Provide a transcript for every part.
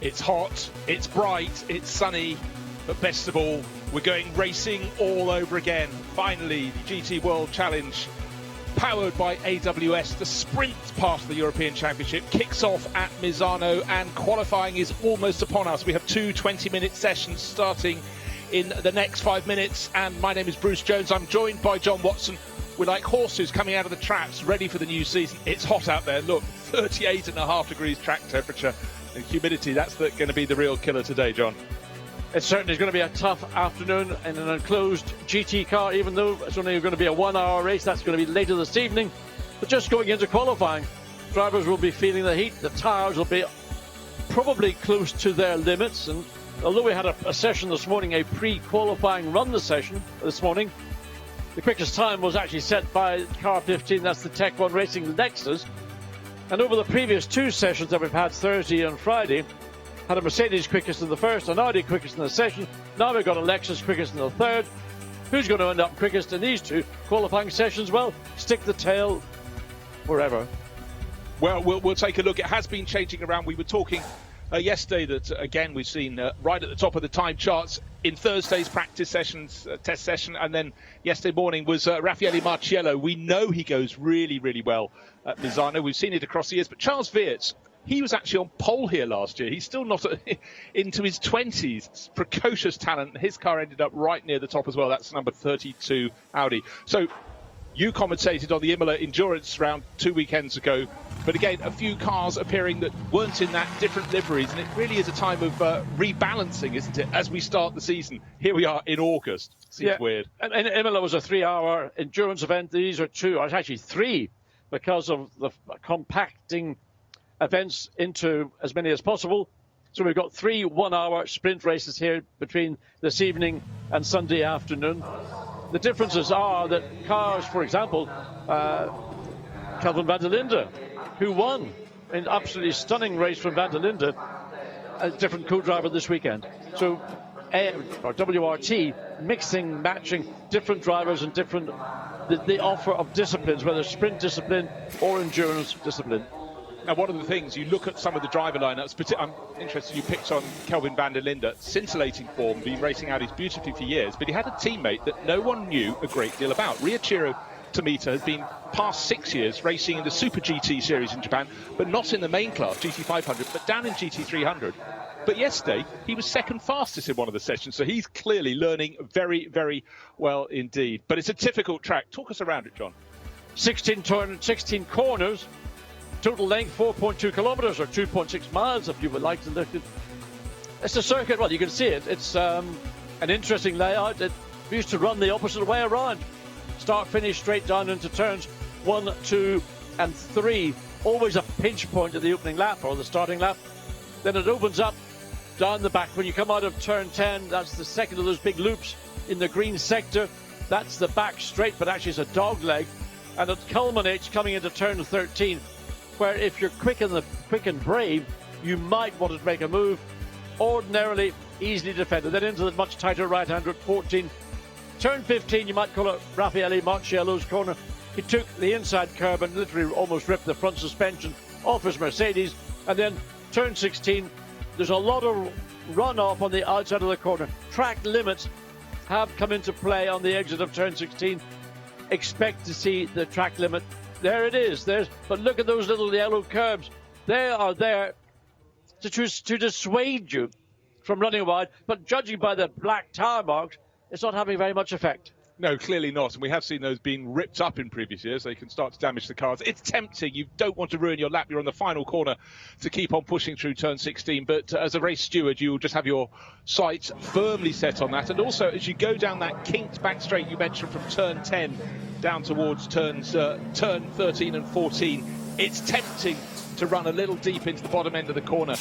It's hot, it's bright, it's sunny, but best of all, we're going racing all over again. Finally, the GT World Challenge, powered by AWS, the sprint part of the European Championship, kicks off at Misano, and qualifying is almost upon us. We have two 20-minute sessions starting in the next 5 minutes, and my name is Bruce Jones. I'm joined by John Watson. We're like horses coming out of the traps, ready for the new season. It's hot out there. Look, 38.5 degrees track temperature. And humidity, that's going to be the real killer today, John. It certainly is going to be a tough afternoon in an enclosed GT car, even though it's only going to be a 1 hour race. That's going to be later this evening. But just going into qualifying, drivers will be feeling the heat. The tyres will be probably close to their limits. And although we had a session this morning, a pre-qualifying run session this morning, the quickest time was actually set by car 15. That's the Tech 1 Racing Lexus. And over the previous two sessions that we've had Thursday and Friday, had a Mercedes quickest in the first, an Audi quickest in the second. Now we've got a Lexus quickest in the third. Who's going to end up quickest in these two qualifying sessions? Well, stick the tail wherever. Well, we'll take a look. It has been changing around. We were talking yesterday that, again, we've seen right at the top of the time charts in Thursday's practice sessions, test session, and then yesterday morning was Raffaele Marciello. We know he goes really, really well at Misano. We've seen it across the years, but Charles Weerts, he was actually on pole here last year. He's still not into his 20s. Precocious talent. His car ended up right near the top as well. That's number 32 Audi. So you commentated on the Imola endurance round 2 weekends ago. But again, a few cars appearing that weren't in that different liveries. And it really is a time of rebalancing, isn't it, as we start the season. Here we are in August. Seems weird. And Imola was a 3 hour endurance event. These are two, or actually three, because of the compacting events into as many as possible. So we've got 3 1 hour sprint races here between this evening and Sunday afternoon. The differences are that cars, for example, Kelvin van der Linde, who won an absolutely stunning race from van der Linde, a different co-driver this weekend. So WRT mixing, matching different drivers and different the offer of disciplines, whether sprint discipline or endurance discipline. Now, one of the things, you look at some of the driver lineups, I'm interested you picked on Kelvin van der Linde, scintillating form, been racing Audis beautifully for years, but he had a teammate that no one knew a great deal about. Ryuichiro Tomita has been past 6 years racing in the Super GT series in Japan, but not in the main class, GT500, but down in GT300. But yesterday, he was second fastest in one of the sessions, so he's clearly learning very, very well indeed. But it's a difficult track. Talk us around it, John. 16 corners. Total length 4.2 kilometers or 2.6 miles if you would like to look at. It's a circuit. Well, you can see it. It's an interesting layout. We used to run the opposite way around. Start, finish, straight down into turns 1, 2, and 3. Always a pinch point at the opening lap or the starting lap. Then it opens up down the back. When you come out of turn 10, that's the second of those big loops in the green sector. That's the back straight, but actually it's a dog leg. And it culminates coming into turn 13. Where if you're quick and brave, you might want to make a move. Ordinarily, easily defended. Then into the much tighter right-hand at 14. Turn 15, you might call it Raffaele Marciello's corner. He took the inside curb and literally almost ripped the front suspension off his Mercedes. And then turn 16, there's a lot of run-off on the outside of the corner. Track limits have come into play on the exit of turn 16. Expect to see the track limit. There it is. But look at those little yellow curbs. They are there to dissuade you from running wide. But judging by the black tire marks, it's not having very much effect. No, clearly not. And we have seen those being ripped up in previous years. They can start to damage the cars. It's tempting. You don't want to ruin your lap. You're on the final corner to keep on pushing through turn 16. But as a race steward, you'll just have your sights firmly set on that. And also, as you go down that kinked back straight you mentioned from turn 10 down towards turn 13 and 14, it's tempting to run a little deep into the bottom end of the corner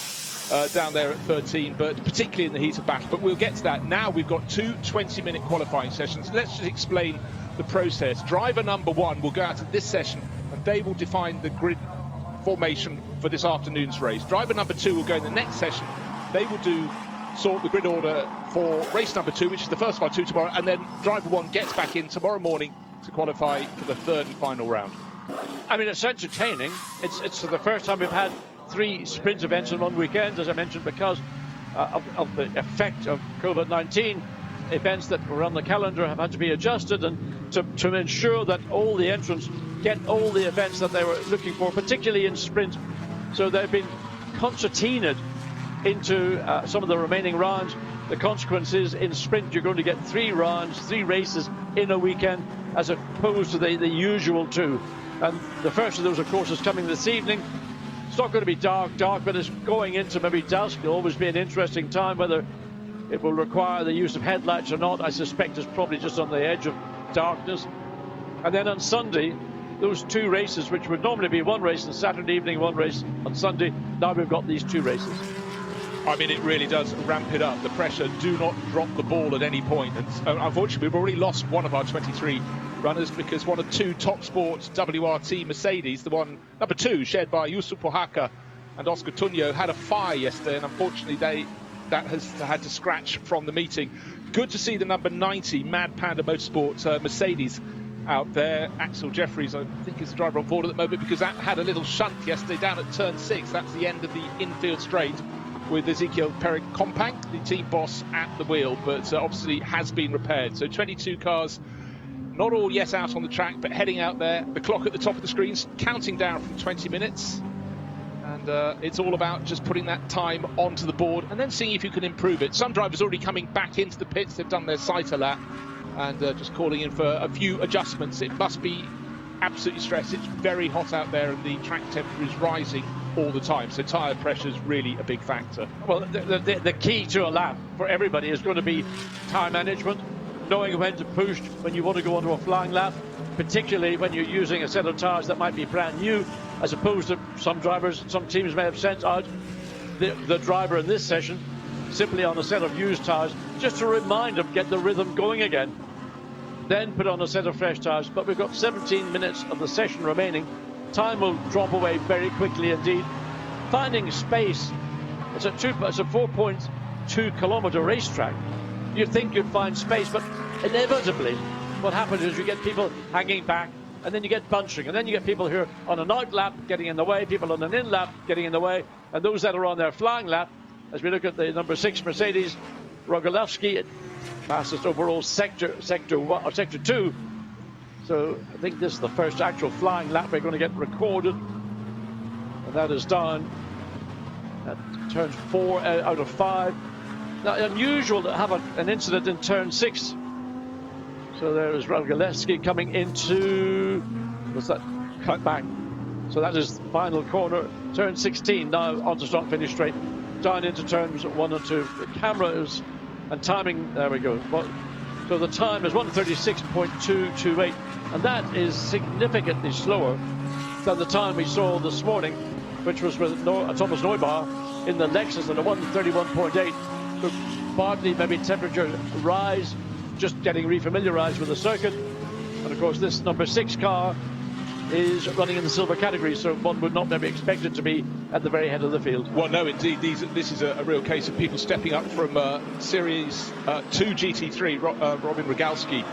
down there at 13, but particularly in the heat of battle. But we'll get to that. Now we've got two 20-minute qualifying sessions. Let's just explain the process. Driver number 1 will go out of this session and they will define the grid formation for this afternoon's race. Driver number 2 will go in the next session. They will sort the grid order for race number 2, which is the first of our 2 tomorrow, and then driver 1 gets back in tomorrow morning to qualify for the third and final round. I mean, it's entertaining. It's for the first time we've had 3 sprint events in one weekend, as I mentioned, because of the effect of COVID-19. Events that were on the calendar have had to be adjusted, and to ensure that all the entrants get all the events that they were looking for, particularly in sprint. So they've been concertinaed into some of the remaining rounds. The consequence is, in sprint, you're going to get 3 rounds, 3 races in a weekend, as opposed to the usual 2. And the first of those, of course, is coming this evening. It's not going to be dark, but it's going into maybe dusk. It'll always be an interesting time. Whether it will require the use of headlights or not, I suspect it's probably just on the edge of darkness. And then on Sunday, those 2 races, which would normally be 1 race on Saturday evening, 1 race on Sunday, now we've got these 2 races. I mean, it really does ramp it up. The pressure, do not drop the ball at any point. And unfortunately, we've already lost one of our 23 runners, because one of 2 Top Sports WRT Mercedes, the one number 2 shared by Yusuf Pohaka and Oscar Tunyo, had a fire yesterday, and unfortunately that has had to scratch from the meeting. Good to see the number 90 Mad Panda Motorsports Mercedes out there. Axel Jeffries, I think, is the driver on board at the moment, because that had a little shunt yesterday down at turn 6. That's the end of the infield straight, with Ezekiel Perry-Companc, the team boss, at the wheel, but obviously has been repaired. So 22 cars, not all yet out on the track, but heading out there. The clock at the top of the screens counting down from 20 minutes. And it's all about just putting that time onto the board and then seeing if you can improve it. Some drivers already coming back into the pits. They've done their sighter lap and just calling in for a few adjustments. It must be absolutely stressed. It's very hot out there and the track temperature is rising all the time. So tyre pressure is really a big factor. Well, the key to a lap for everybody is going to be tyre management, knowing when to push when you want to go onto a flying lap, particularly when you're using a set of tyres that might be brand new, as opposed to some drivers, some teams may have sent out the driver in this session simply on a set of used tyres, just to remind them, get the rhythm going again, then put on a set of fresh tyres. But we've got 17 minutes of the session remaining. Time will drop away very quickly indeed. Finding space, it's a 4.2 kilometre racetrack. You'd think you'd find space, but inevitably what happens is you get people hanging back, and then you get bunching, and then you get people who are on an out lap getting in the way, people on an in lap getting in the way, and those that are on their flying lap. As we look at the number 6 Mercedes, Rogalewski, fastest overall sector 2. So I think this is the first actual flying lap we're going to get recorded, and that is down at turn 4 out of 5. Now, unusual to have an incident in turn 6. So there is Rogalewski coming into, what's that, cut back. So that is the final corner, turn 16, now on to start finish straight, down into turns 1 and 2. The camera is, and timing, there we go. So the time is 1:36.228, and that is significantly slower than the time we saw this morning, which was with Thomas Neubauer in the Lexus at a 1:31.8. So partly maybe temperature rise, just getting refamiliarized with the circuit. And of course this number 6 car is running in the silver category, so one would not maybe expect it to be at the very head of the field. Well, no, indeed. This is a real case of people stepping up from Series 2 GT3. Robin Rogalewski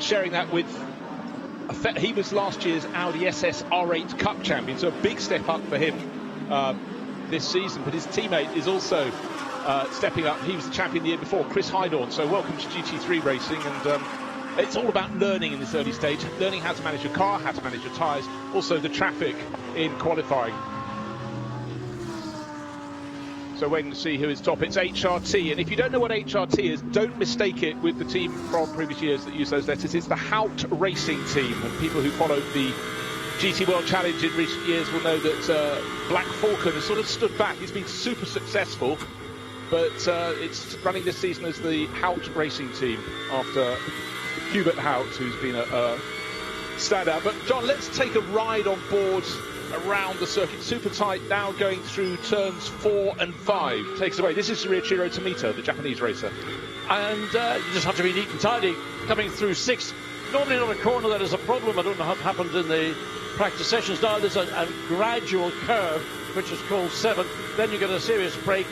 sharing that with... He was last year's Audi SS R8 Cup champion, so a big step up for him this season. But his teammate is also stepping up. He was the champion the year before, Chris Heidorn. So welcome to GT3 racing, and it's all about learning in this early stage, learning how to manage your car, how to manage your tyres, also the traffic in qualifying. So waiting to see who is top. It's HRT, and if you don't know what HRT is, don't mistake it with the team from previous years that use those letters. It's the Hout Racing Team, and people who followed the GT World Challenge in recent years will know that Black Falcon has sort of stood back. He's been super successful, but it's running this season as the Hout Racing Team after Hubert Hout, who's been a standout. But John, let's take a ride on board around the circuit. Super tight now, going through turns 4 and 5. Takes away. This is Ryuichiro Tomita, the Japanese racer. And you just have to be neat and tidy coming through 6. Normally not a corner that is a problem. I don't know what happened in the practice sessions. Now there's a gradual curve, which is called 7. Then you get a serious break.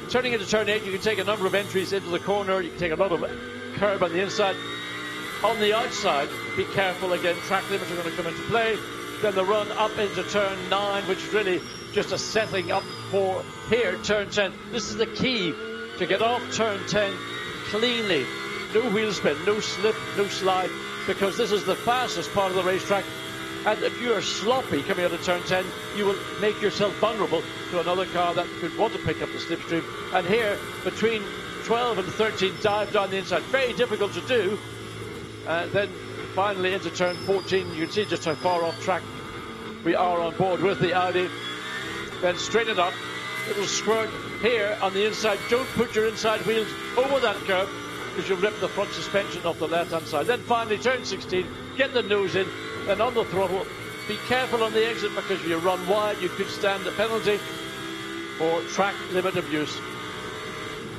Turning into turn 8, you can take a number of entries into the corner. You can take a lot of curb on the inside. On the outside, be careful again. Track limits are going to come into play. Then the run up into turn 9, which is really just a setting up for here, turn 10. This is the key to get off turn 10 cleanly. No wheel spin, no slip, no slide, because this is the fastest part of the racetrack. And if you are sloppy coming out of turn 10, you will make yourself vulnerable to another car that could want to pick up the slipstream. And here, between 12 and 13, dive down the inside. Very difficult to do. Then finally into turn 14, you can see just how far off track we are on board with the Audi. Then straighten up. Little squirt here on the inside. Don't put your inside wheels over that curve, because you'll rip the front suspension off the left-hand side. Then finally, turn 16, get the nose in, and on the throttle. Be careful on the exit, because if you run wide, you could stand a penalty for track limit abuse.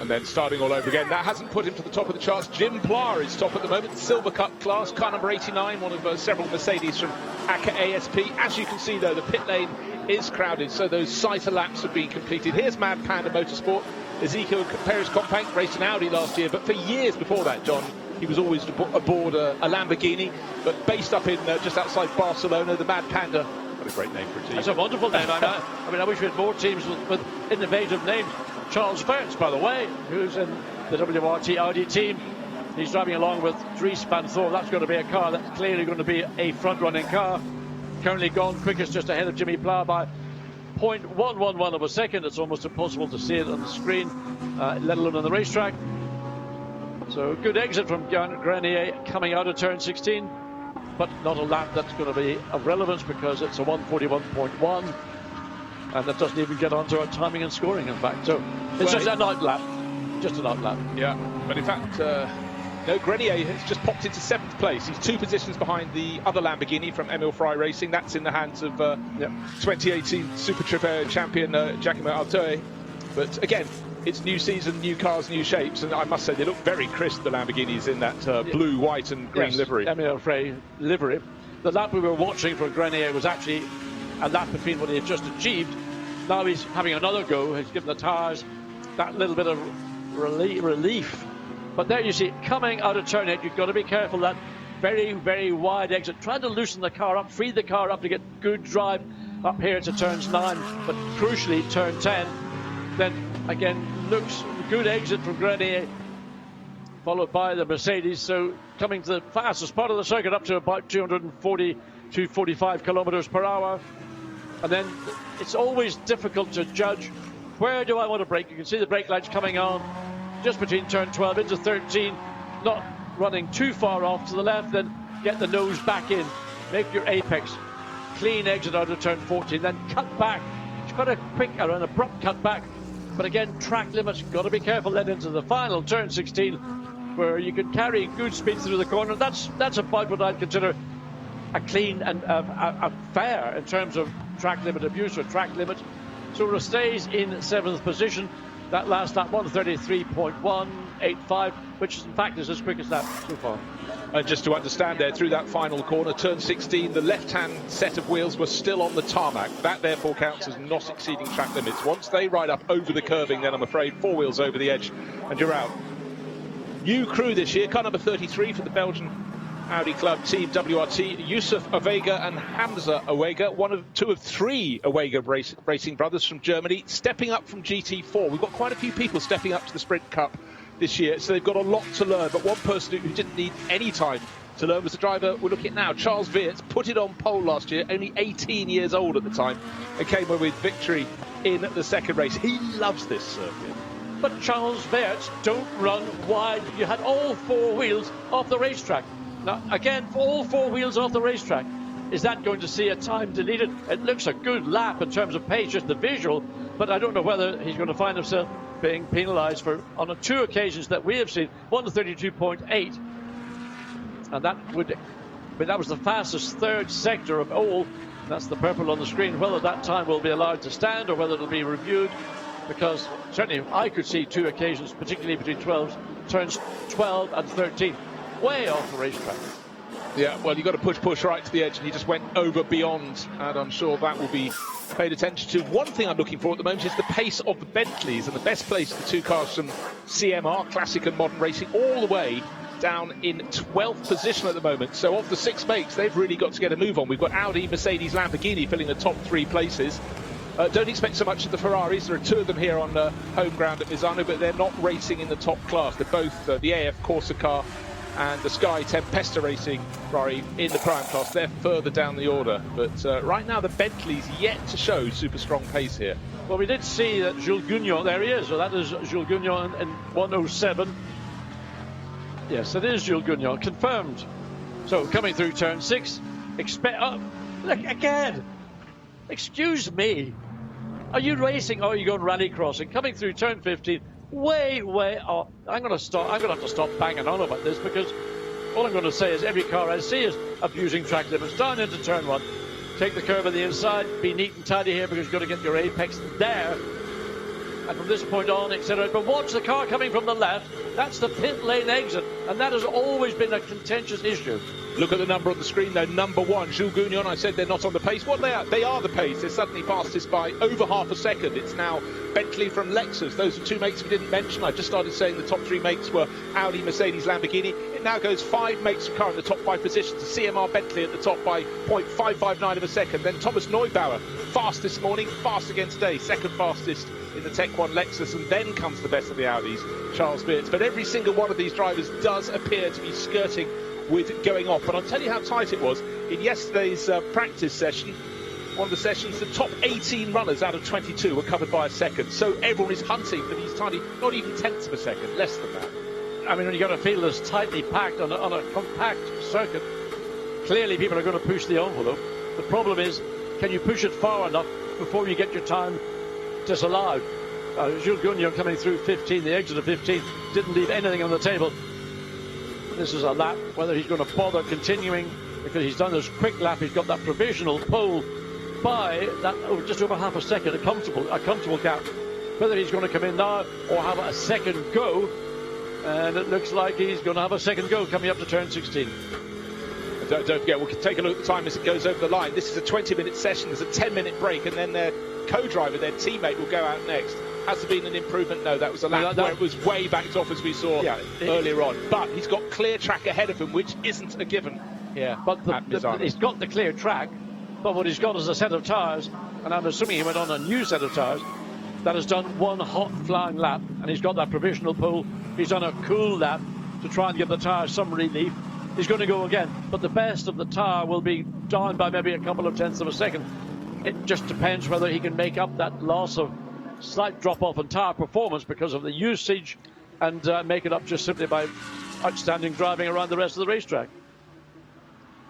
And then starting all over again. That hasn't put him to the top of the charts. Jim Plar is top at the moment, Silver Cup class, car number 89, one of several Mercedes from ACA ASP. As you can see, though, the pit lane is crowded, so those sighter laps have been completed. Here's Mad Panda Motorsport. Ezekiel Perez Compact raced an Audi last year, but for years before that, John, he was always aboard a Lamborghini, but based up in just outside Barcelona. The Mad Panda. What a great name for a team. It's a wonderful name. I mean, I wish we had more teams with innovative names. Charles Fertz, by the way, who's in the WRT Audi team. He's driving along with Dries Van Thor. That's going to be a car that's clearly going to be a front-running car. Currently gone quickest, just ahead of Jimmy Plough by 0.111 of a second. It's almost impossible to see it on the screen, let alone on the racetrack. So good exit from Grenier coming out of turn 16, but not a lap that's going to be of relevance, because it's a 141.1. And that doesn't even get onto our timing and scoring, in fact. So it's just an out lap. Just an out lap. Yeah, but in fact, no, Grenier has just popped into 7th place. He's 2 positions behind the other Lamborghini from Emil Frey Racing. That's in the hands of 2018 Super Trofeo champion Giacomo Altoe. But again, it's new season, new cars, new shapes. And I must say, they look very crisp, the Lamborghinis, in that blue, white and green livery. Emil Frey livery. The lap we were watching for Grenier was actually a lap between what he had just achieved. Now he's having another go. He's given the tyres that little bit of relief. But there you see, coming out of turn 8, you've got to be careful. That very, very wide exit. Trying to loosen the car up, free the car up to get good drive up here to turns 9. But crucially, turn 10. Then again, looks good exit from Grenier, followed by the Mercedes. So coming to the fastest part of the circuit, up to about 240, 245 kilometers per hour. And then it's always difficult to judge, where do I want to brake? You can see the brake lights coming on just between turn 12 into 13, not running too far off to the left. Then get the nose back in, make your apex, clean exit out of turn 14, then cut back. It's quite a quick or an abrupt cut back, but again, track limits, got to be careful. Then into the final turn 16, where you can carry good speed through the corner. That's about what I'd consider a clean and a fair in terms of track limit abuse or track limit. So it stays in 7th position. That last lap, 133.185, which in fact is his quickest lap so far. And just to understand there, through that final corner, turn 16, the left-hand set of wheels were still on the tarmac. That therefore counts as not exceeding track limits. Once they ride up over the curving, then I'm afraid 4 wheels over the edge and you're out. New crew this year, car number 33 for the Belgian Audi Club Team WRT, Yusuf Awega and Hamza Awega, 2 of 3 Awega racing brothers from Germany, stepping up from GT4. We've got quite a few people stepping up to the Sprint Cup this year, so they've got a lot to learn. But one person who didn't need any time to learn was the driver we're looking at now, Charles Weerts. Put it on pole last year, only 18 years old at the time, and came away with victory in the second race. He loves this circuit. But Charles Weerts don't run wide. You had all 4 wheels off the racetrack. Now, again, all 4 wheels off the racetrack. Is that going to see a time deleted? It looks a good lap in terms of pace, just the visual, but I don't know whether he's going to find himself being penalised for, on 2 occasions that we have seen, 132.8. And that was the fastest 3rd sector of all. That's the purple on the screen. Whether that time will be allowed to stand or whether it'll be reviewed, because certainly I could see 2 occasions, particularly between turns 12 and 13. Way off the racetrack. Yeah, well, you've got to push right to the edge, and he just went over beyond, and I'm sure that will be paid attention to. One thing I'm looking for at the moment is the pace of the Bentleys, and the best place the 2 cars from CMR, Classic and Modern Racing, all the way down in 12th position at the moment. So of the 6 makes, they've really got to get a move on. We've got Audi, Mercedes, Lamborghini filling the top 3 places. Don't expect so much of the Ferraris. There are two of them here on home ground at Misano, but they're not racing in the top class. They're both the AF Corsa car and the Sky Tempesta Racing Ferrari in the Prime class. They're further down the order. But right now, the Bentley's yet to show super strong pace here. Well, we did see that Jules Gounon, there he is. So that is Jules Gounon in 107. Yes, it is Jules Gounon, confirmed. So coming through turn 6, look again. Excuse me. Are you racing or are you going rally crossing? Coming through turn 15, way off. I'm going to have to stop banging on about this, because all I'm going to say is every car I see is abusing track limits. Down into turn 1. Take the curve on the inside. Be neat and tidy here, because you've got to get your apex there. And from this point on, etc. But watch the car coming from the left. That's the pit lane exit. And that has always been a contentious issue. Look at the number on the screen, though. Number 1, Jules Gounon. I said they're not on the pace. What they are the pace. They're suddenly passed us by over half a second. It's now Bentley from Lexus. Those are two makes we didn't mention. I just started saying the top 3 makes were Audi, Mercedes, Lamborghini. It now goes 5 makes of car in the top 5 positions. The CMR Bentley at the top by 0.559 of a second. Then Thomas Neubauer, fast this morning, fast again today. Second fastest in the Tech 1 Lexus. And then comes the best of the Audis, Charles Beers. But every single one of these drivers does appear to be skirting with going off. But I'll tell you how tight it was in yesterday's practice session. One of the sessions, the top 18 runners out of 22 were covered by a second. So everyone is hunting for these tiny, not even tenths of a second, less than that. I mean, when you've got a field that's tightly packed on a compact circuit, clearly people are going to push the envelope. The problem is, can you push it far enough before you get your time disallowed? Jules Gounon coming through 15, the exit of 15, didn't leave anything on the table. This is a lap, whether he's going to bother continuing, because he's done this quick lap. He's got that provisional pole by that just over half a second, a comfortable gap. Whether he's going to come in now or have a second go, and it looks like he's going to have a second go coming up to turn 16. Don't forget, we'll take a look at the time as it goes over the line. This is a 20-minute session. There's a 10-minute break, and then their co-driver, their teammate, will go out next. Has there been an improvement? No, that was a lap where it was way backed off, as we saw earlier on. But he's got clear track ahead of him, which isn't a given. Yeah, but he's got the clear track, but what he's got is a set of tyres, and I'm assuming he went on a new set of tyres that has done one hot flying lap, and he's got that provisional pole. He's done a cool lap to try and give the tyres some relief. He's going to go again, but the best of the tyre will be down by maybe a couple of tenths of a second. It just depends whether he can make up that loss of slight drop-off in tyre performance because of the usage, and make it up just simply by outstanding driving around the rest of the racetrack.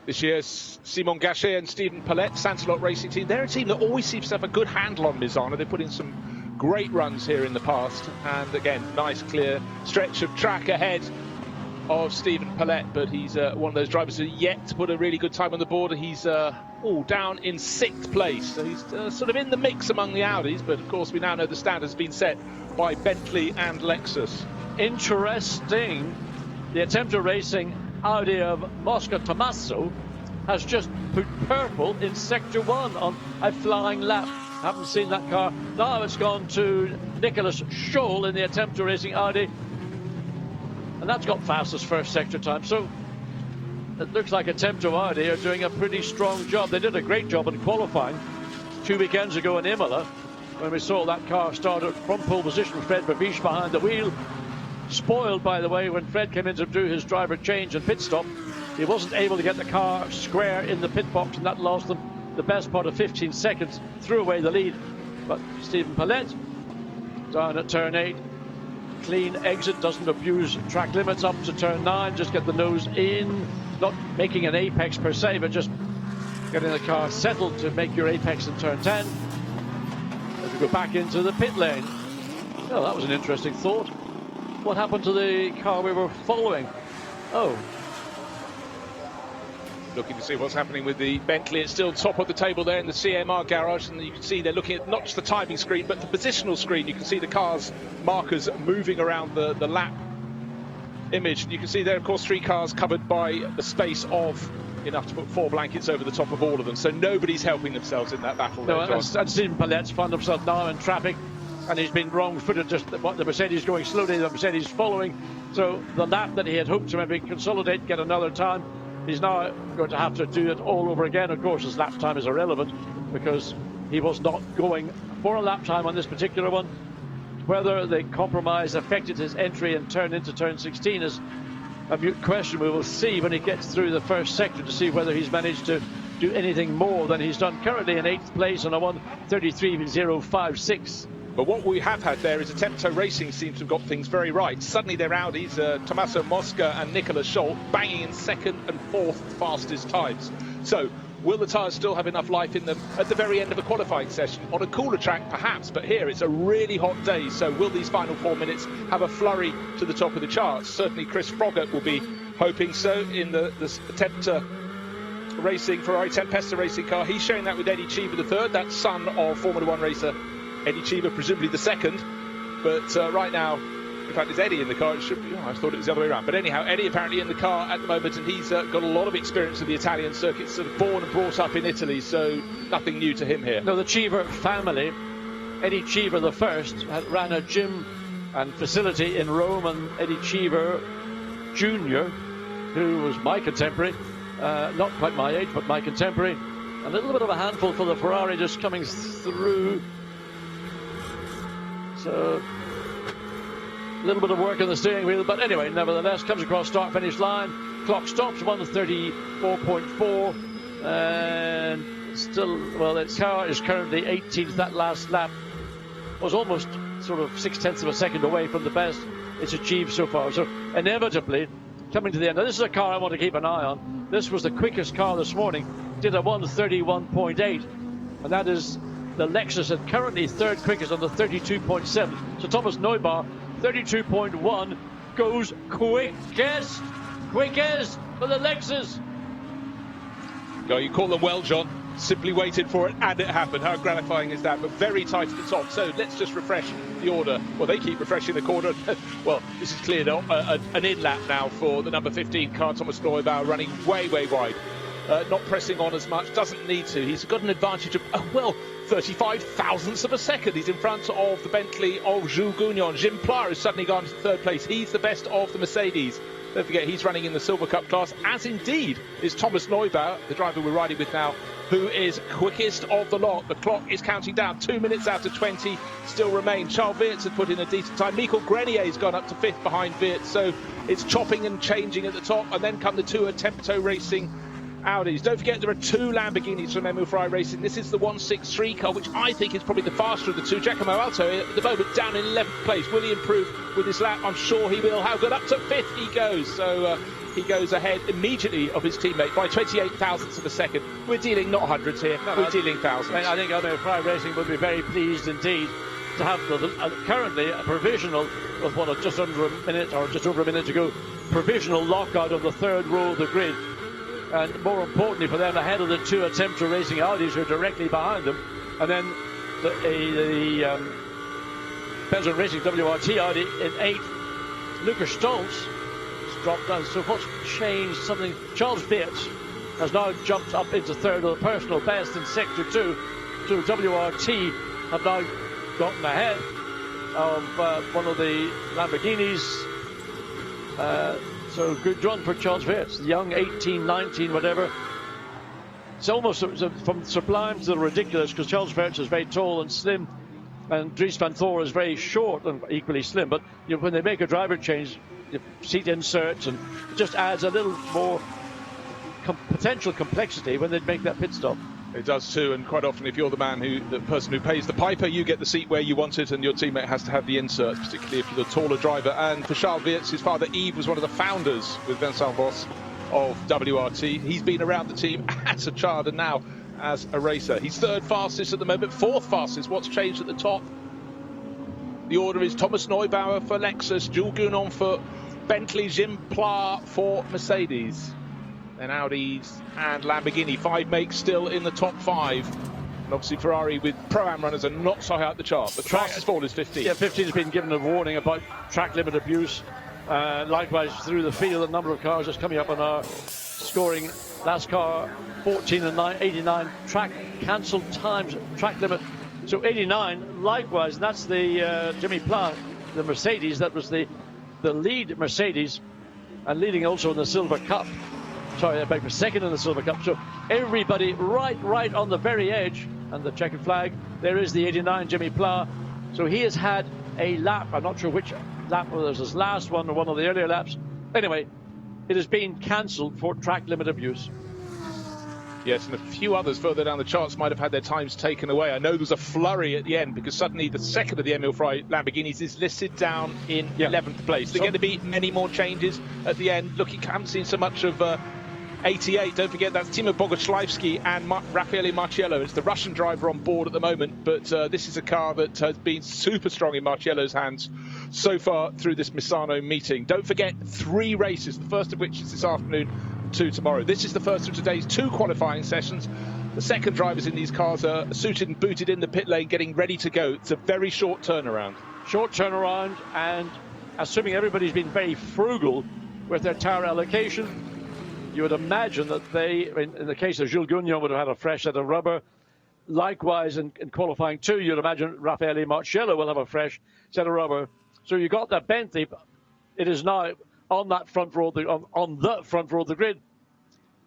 This year's Simon Gachet and Stephen Paulette, Sansalot Racing Team, they're a team that always seems to have a good handle on Misano. They put in some great runs here in the past, and again, nice clear stretch of track ahead of Stephen Paulette, but he's one of those drivers who yet to put a really good time on the board. He's down in 6th place, so he's sort of in the mix among the Audis, but of course we now know the standard has been set by Bentley and Lexus. Interesting, the Attempter Racing Audi of Mosca Tommaso has just put purple in Sector 1 on a flying lap. Haven't seen that car. Now it's gone to Nicholas Scholl in the Attempter Racing Audi, and that's got fastest first sector time. So it looks like Attempter Audi are doing a pretty strong job. They did a great job in qualifying 2 weekends ago in Imola, when we saw that car started from pole position, Fred Babiche behind the wheel. Spoiled, by the way, when Fred came in to do his driver change and pit stop. He wasn't able to get the car square in the pit box, and that lost them the best part of 15 seconds, threw away the lead. But Stephen Paulette down at turn 8, clean exit, doesn't abuse track limits up to turn 9, just get the nose in, not making an apex per se, but just getting the car settled to make your apex in turn 10. As we go back into the pit lane. Oh, that was an interesting thought. What happened to the car we were following? Oh. Looking to see what's happening with the Bentley. It's still top of the table there in the CMR garage, and you can see they're looking at not just the timing screen, but the positional screen. You can see the car's markers moving around the lap image. You can see there, of course, 3 cars covered by a space of enough to put 4 blankets over the top of all of them. So nobody's helping themselves in that battle. No, and Stephen Paulette's found himself now in traffic, and he's been wrong-footed, just the Mercedes going slowly, the Mercedes following. So the lap that he had hoped to maybe consolidate, get another time, he's now going to have to do it all over again. Of course, his lap time is irrelevant, because he was not going for a lap time on this particular one. Whether the compromise affected his entry and turn into turn 16 is a mute question. We will see when he gets through the first sector to see whether he's managed to do anything more than he's done currently in 8th place on a 1:33.056. But what we have had there is Attempto Racing seems to have got things very right. Suddenly their Audis, Tommaso Mosca and Nicola Scholl, banging in 2nd and 4th fastest times. So will the tyres still have enough life in them at the very end of a qualifying session? On a cooler track, perhaps, but here it's a really hot day, so will these final 4 minutes have a flurry to the top of the charts? Certainly Chris Froggatt will be hoping so in the Tempesta Racing, Ferrari Tempesta racing car. He's showing that with Eddie Cheever the third, that's son of Formula 1 racer Eddie Cheever, presumably the second. But right now, in fact, there's Eddie in the car. It should be, I thought it was the other way around. But anyhow, Eddie apparently in the car at the moment, and he's got a lot of experience with the Italian circuit, sort of born and brought up in Italy, so nothing new to him here. No, the Cheever family, Eddie Cheever the first, ran a gym and facility in Rome, and Eddie Cheever Jr., who was my contemporary, not quite my age, but my contemporary. A little bit of a handful for the Ferrari just coming through. So a little bit of work on the steering wheel, but anyway, nevertheless, comes across start-finish line. Clock stops, 1:34.4, and still, well, its car is currently 18th. That last lap was almost sort of 0.6 of a second away from the best it's achieved so far. So inevitably, coming to the end. Now, this is a car I want to keep an eye on. This was the quickest car this morning, did a 1:31.8, and that is the Lexus, and currently third quickest on the 32.7. So Thomas Neubauer, 32.1, goes quickest for the Lexus. No, you call them well, John. Simply waited for it, and it happened. How gratifying is that? But very tight at the top. So let's just refresh the order. Well, they keep refreshing the order. Well, this is cleared an in-lap now for the number 15 car, Thomas Neubauer, running way, way wide. Not pressing on as much, doesn't need to. He's got an advantage of, 35 thousandths of a second. He's in front of the Bentley of Jules Gounon. Jim Pla has suddenly gone to third place. He's the best of the Mercedes. Don't forget, he's running in the Silver Cup class, as indeed is Thomas Neubauer, the driver we're riding with now, who is quickest of the lot. The clock is counting down. 2 minutes out of 20 still remain. Charles Weerts has put in a decent time. Michael Grenier's gone up to 5th behind Weerts, so it's chopping and changing at the top, and then come the two Attempto Racing Audis. Don't forget, there are 2 Lamborghinis from MO Ferrari Racing. This is the 163 car, which I think is probably the faster of the two. Giacomo Alto at the moment down in 11th place. Will he improve with his lap? I'm sure he will. How good? Up to 5th he goes. So he goes ahead immediately of his teammate by 28 thousandths of a second. We're dealing not hundreds here, we're dealing thousands. I think MO Ferrari Racing would be very pleased indeed to have currently a provisional, with just under a minute or just over a minute to go, provisional lockout of the third row of the grid. And more importantly for them, ahead of the 2 Attempto Racing Audis who are directly behind them, and then the Belgian Racing WRT Audi in 8th. Lucas Stolz has dropped down. So what's changed? Something. Charles Weerts has now jumped up into third with a personal best in Sector 2. So WRT have now gotten ahead of one of the Lamborghinis. So good run for Charles Weerts, young, 18, 19, whatever. It's almost from sublime to the ridiculous, because Charles Weerts is very tall and slim, and Dries van Thor is very short and equally slim. But when they make a driver change, seat inserts, and it just adds a little more potential complexity when they make that pit stop. It does too, and quite often if you're the person who pays the piper, you get the seat where you want it, and your teammate has to have the insert, particularly if you're the taller driver. And for Charles Weerts, his father Yves was one of the founders with Vincent Voss of WRT. He's been around the team as a child and now as a racer. He's third fastest at the moment, fourth fastest. What's changed at the top? The order is Thomas Neubauer for Lexus, Jules Gounon for Bentley, Jim Pla for Mercedes. Then Audis and Lamborghini, 5 makes still in the top 5. And obviously Ferrari with Pro-Am runners are not so high up the chart. The fastest fall is 15. Yeah, 15 has been given a warning about track limit abuse. Likewise, through the field, a number of cars just coming up on our scoring. Last car, 14 and 89 track cancelled times, track limit. So 89, likewise, and that's the Jimmy Pla, the Mercedes. That was the lead Mercedes, and leading also in the Silver Cup. Sorry, I beg for second in the Silver Cup. So everybody right on the very edge, and the checkered flag. There is the 89, Jimmy Pla. So he has had a lap. I'm not sure which lap, whether it was his last one or one of the earlier laps. Anyway, it has been cancelled for track limit abuse. Yes, and a few others further down the charts might have had their times taken away. I know there was a flurry at the end because suddenly the second of the Emil Frey Lamborghinis is listed down in 11th place. There are going to be many more changes at the end. Look, you haven't seen so much of 88. Don't forget that's Timo Bogoslawski and Raffaele Marciello. It's the Russian driver on board at the moment, but this is a car that has been super strong in Marciello's hands so far through this Misano meeting. Don't forget 3 races, the first of which is this afternoon, 2 tomorrow. This is the first of today's 2 qualifying sessions. The second drivers in these cars are suited and booted in the pit lane, getting ready to go. It's a very short turnaround. Short turnaround, and assuming everybody's been very frugal with their tyre allocation, you would imagine that they, in the case of Jules Gounon, would have had a fresh set of rubber. Likewise, in qualifying 2, you'd imagine Raffaele Marciello will have a fresh set of rubber. So you got that Bentley. It is now on that front row, on the front row of the grid.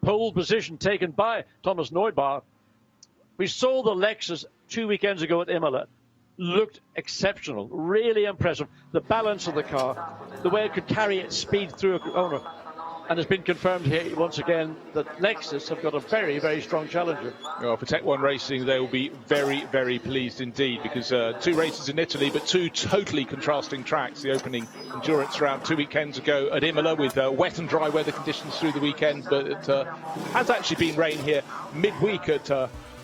Pole position taken by Thomas Neubaugh. We saw the Lexus 2 weekends ago at Imola. Looked exceptional, really impressive. The balance of the car, the way it could carry its speed through a corner. And it's been confirmed here once again that Lexus have got a very, very strong challenger. Well, for Tech 1 Racing, they will be very, very pleased indeed because 2 races in Italy, but 2 totally contrasting tracks. The opening endurance round 2 weekends ago at Imola with wet and dry weather conditions through the weekend, but it has actually been rain here midweek at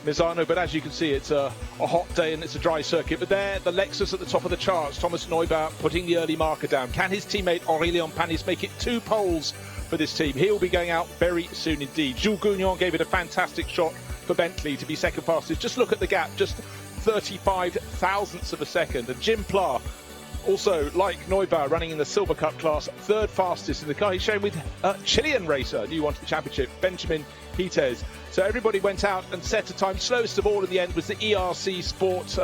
Misano, but as you can see, it's a hot day and it's a dry circuit. But there, the Lexus at the top of the charts, Thomas Neubaugh putting the early marker down. Can his teammate Aurélien Panis make it 2 poles for this team? He'll be going out very soon indeed. Jules Gounon gave it a fantastic shot for Bentley to be second fastest. Just look at the gap, just 35 thousandths of a second. And Jim Pla, also like Neubaugh, running in the Silver Cup class, 3rd fastest in the car. He's shown with Chilean racer, new one to the championship, Benjamin Hites. So everybody went out and set a time. Slowest of all in the end was the ERC Sport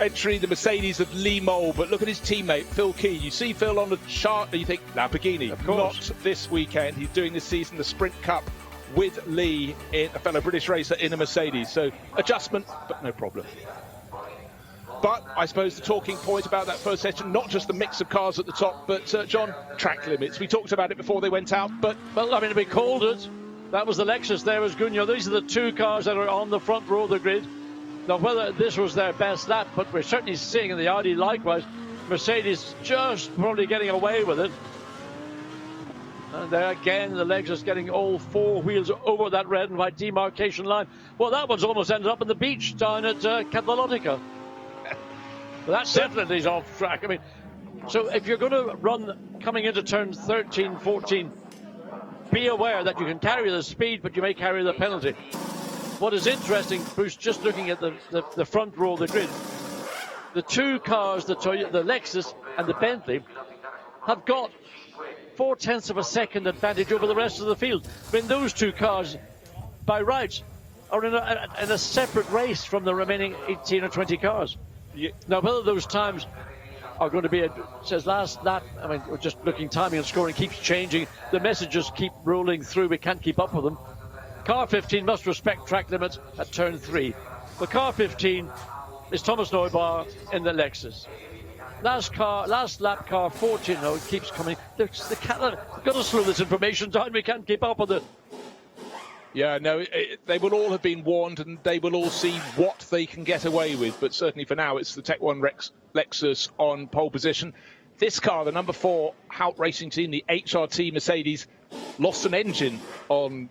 entry, the Mercedes of Lee Mole. But look at his teammate, Phil Key. You see Phil on the chart and you think, Lamborghini. Of course. Not this weekend. He's doing this season the Sprint Cup with Lee, in a fellow British racer in a Mercedes. So adjustment, but no problem. But I suppose the talking point about that first session, not just the mix of cars at the top, but, John, track limits. We talked about it before they went out, but... Well, I mean, we called it. That was the Lexus, there was Gounon. These are the 2 cars that are on the front row of the grid. Now, whether this was their best lap, but we're certainly seeing in the Audi likewise, Mercedes just probably getting away with it. And there again, the Lexus getting all 4 wheels over that red and white demarcation line. Well, that one's almost ended up on the beach down at Catalonica. But that definitely is off track. I mean, so if you're going to run coming into turn 13, 14, be aware that you can carry the speed, but you may carry the penalty. What is interesting, Bruce, just looking at the front row of the grid, the 2 cars, the Lexus and the Bentley, have got 0.4 of a second advantage over the rest of the field. I mean, those 2 cars, by rights, are in a separate race from the remaining 18 or 20 cars. Yeah. Now, whether those times are going to be, says last lap, I mean, we're just looking, timing and scoring keeps changing. The messages keep rolling through. We can't keep up with them. Car 15 must respect track limits at turn 3. The car 15 is Thomas Neubaugh in the Lexus. Last lap car 14, no, it keeps coming. They've got to slow this information down. We can't keep up with it. Yeah, no, they will all have been warned and they will all see what they can get away with. But certainly for now, it's the Tech 1 Lexus on pole position. This car, the number 4 Hout Racing team, the HRT Mercedes, lost an engine on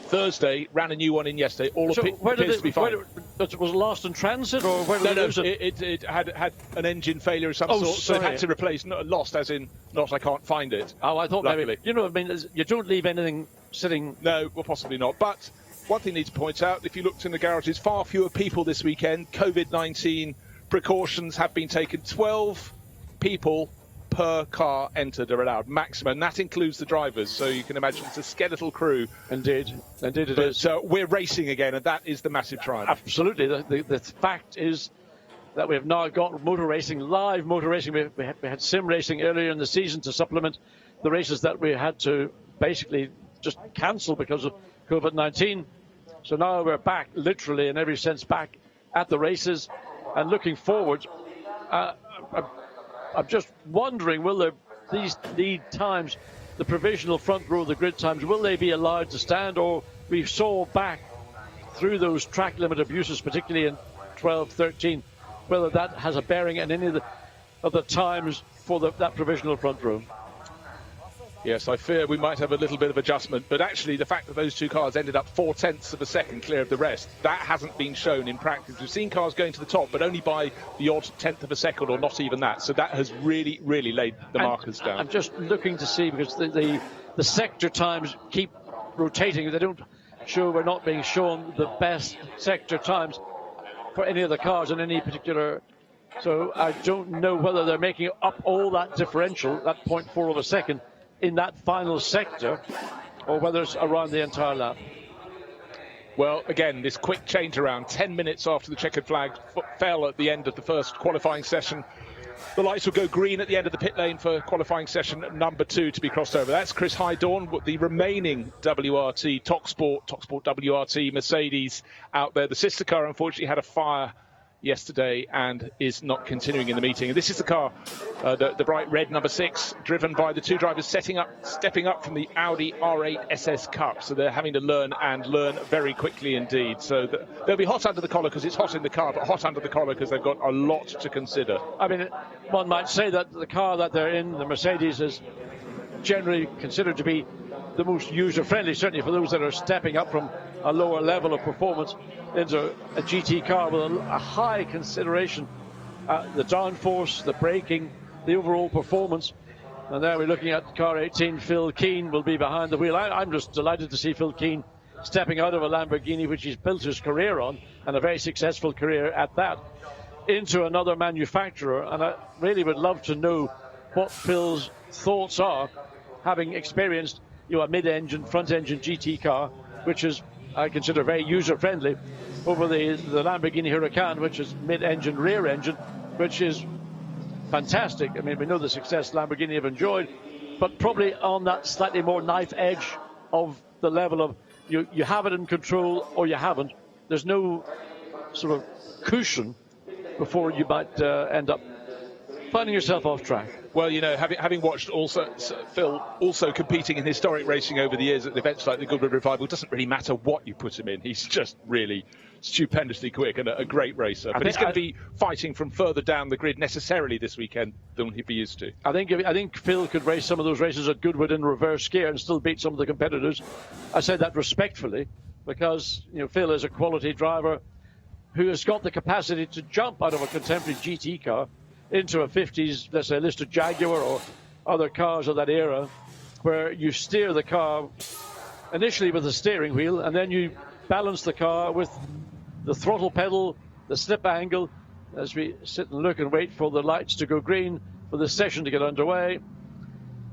Thursday, ran a new one in yesterday. All so appears to be fine. Was it lost in transit, or where did No, it had an engine failure of some sort, so it had to replace. Not lost, as in not I can't find it. Oh, I thought luckily. Maybe. You know, I mean, you don't leave anything sitting. No, well, possibly not. But one thing I need to point out: if you looked in the garages, far fewer people this weekend. COVID-19 precautions have been taken. 12 people per car entered are allowed, maximum. That includes the drivers, so you can imagine it's a skeletal crew. Indeed it is. So we're racing again, and that is the massive triumph. Absolutely. The fact is that we have now got motor racing, live motor racing. We had sim racing earlier in the season to supplement the races that we had to basically just cancel because of COVID-19. So now we're back, literally in every sense, back at the races and looking forward. I'm just wondering, will these lead times, the provisional front row of the grid times, will they be allowed to stand? Or we saw back through those track limit abuses, particularly in 12, 13, whether that has a bearing in any of the times for that provisional front row. Yes, I fear we might have a little bit of adjustment, but actually the fact that those two cars ended up 0.4 of a second clear of the rest, that hasn't been shown in practice. We've seen cars going to the top, but only by the odd 1/10 of a second, or not even that. So that has really, really laid the markers down. I'm just looking to see, because the sector times keep rotating. They don't show, we're not being shown the best sector times for any of the cars in any particular. So I don't know whether they're making up all that differential, that 0.4 of a second, in that final sector, or whether it's around the entire lap. Well, again, this quick change around 10 minutes after the checkered flag fell at the end of the first qualifying session. The lights will go green at the end of the pit lane for qualifying session number 2 to be crossed over. That's Chris Hydorn, the remaining WRT, TalkSport WRT Mercedes out there. The sister car, unfortunately, had a fire yesterday and is not continuing in the meeting. And this is the car, the bright red number 6, driven by the two drivers stepping up from the Audi R8 SS Cup. So they're having to learn very quickly indeed. So they'll be hot under the collar because it's hot in the car, but hot under the collar because they've got a lot to consider. I mean, one might say that the car that they're in, the Mercedes, is generally considered to be the most user-friendly, certainly for those that are stepping up from a lower level of performance into a GT car with a high consideration. The downforce, the braking, the overall performance. And there we're looking at car 18. Phil Keane will be behind the wheel. I'm just delighted to see Phil Keane stepping out of a Lamborghini, which he's built his career on, and a very successful career at that, into another manufacturer. And I really would love to know what Phil's thoughts are, having experienced a mid-engine, front-engine GT car, which is, I consider, very user-friendly, over the Lamborghini Huracan, which is mid-engine, rear-engine, which is fantastic. I mean, we know the success Lamborghini have enjoyed, but probably on that slightly more knife edge of the level of you have it in control or you haven't. There's no sort of cushion before you might end up finding yourself off track. Well, having watched Phil also competing in historic racing over the years at events like the Goodwood Revival, it doesn't really matter what you put him in. He's just really stupendously quick and a great racer. But he's going to be fighting from further down the grid necessarily this weekend than he'd be used to. I think Phil could race some of those races at Goodwood in reverse gear and still beat some of the competitors. I say that respectfully, because Phil is a quality driver who has got the capacity to jump out of a contemporary GT car into a 50s, let's say, listed Jaguar or other cars of that era, where you steer the car initially with the steering wheel, and then you balance the car with the throttle pedal, the slip angle, as we sit and look and wait for the lights to go green for this session to get underway.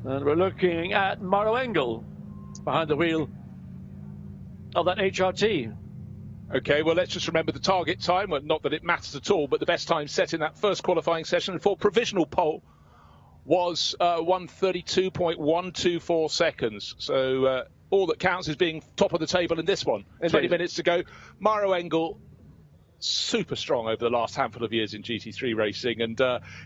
And we're looking at Mauro Engel behind the wheel of that HRT. Okay, well, let's just remember the target time. Well, not that it matters at all, but the best time set in that first qualifying session for provisional pole was 1:32.124 seconds. So all that counts is being top of the table in this one. Indeed. 20 minutes to go. Mauro Engel, super strong over the last handful of years in GT3 racing, and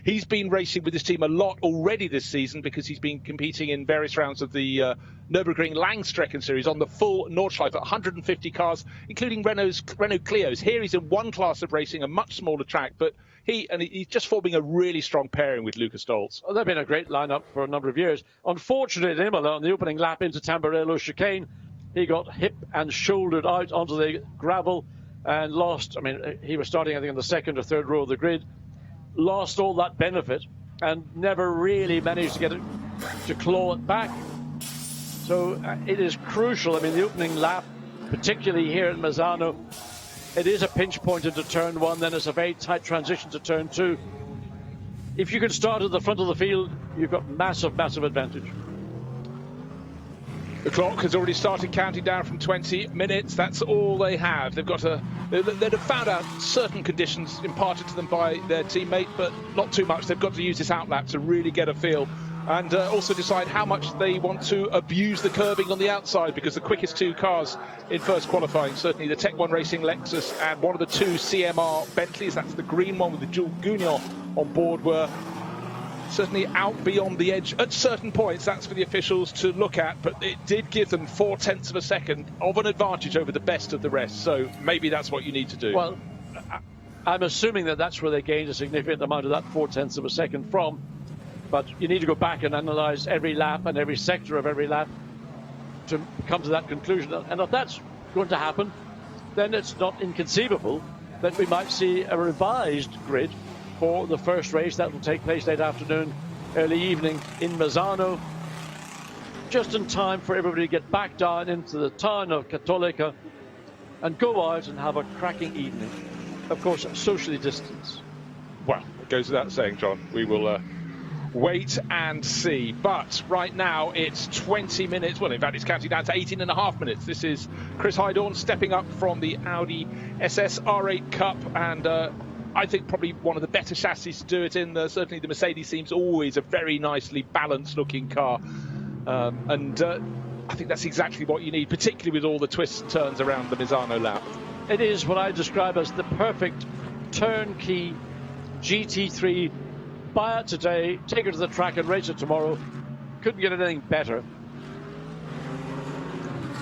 he's been racing with his team a lot already this season because he's been competing in various rounds of the Nürburgring Langstrecken series on the full Nordschleife at 150 cars, including Renault Clios. Here he's in one class of racing, a much smaller track, but he's just forming a really strong pairing with Luca Stolz. Well, they've been a great lineup for a number of years. Unfortunately, in Imola, on the opening lap into Tamburello chicane, he got hip and shouldered out onto the gravel and lost. I mean, he was starting, I think, in the second or third row of the grid, lost all that benefit and never really managed to get it to claw it back. So it is crucial. I mean, the opening lap, particularly here at Misano, it is a pinch point into turn 1, then it's a very tight transition to turn 2. If you can start at the front of the field, you've got massive, massive advantage. The clock has already started counting down from 20 minutes. That's all they have. They'd have found out certain conditions imparted to them by their teammate, but not too much. They've got to use this outlap to really get a feel and also decide how much they want to abuse the curbing on the outside, because the quickest two cars in first qualifying, certainly the Tech 1 Racing Lexus and one of the two CMR Bentleys, that's the green one with the Jules Gounon on board, were certainly out beyond the edge at certain points. That's for the officials to look at, but it did give them 0.4 of a second of an advantage over the best of the rest, so maybe that's what you need to do. Well, I'm assuming that that's where they gained a significant amount of that 0.4 of a second from. But you need to go back and analyse every lap and every sector of every lap to come to that conclusion. And if that's going to happen, then it's not inconceivable that we might see a revised grid for the first race that will take place late afternoon, early evening in Misano, just in time for everybody to get back down into the town of Cattolica and go out and have a cracking evening. Of course, socially distanced. Well, it goes without saying, John. We will wait and see. But right now it's 20 minutes. Well, in fact, it's counting down to 18.5 minutes. This is Chris Hydorn stepping up from the Audi SS R8 Cup, and I think probably one of the better chassis to do it in. Certainly the Mercedes seems always a very nicely balanced looking car, and I think that's exactly what you need, particularly with all the twists and turns around the Misano lap. It is what I describe as the perfect turnkey GT3. Buy it today, take it to the track and race it tomorrow. Couldn't get anything better.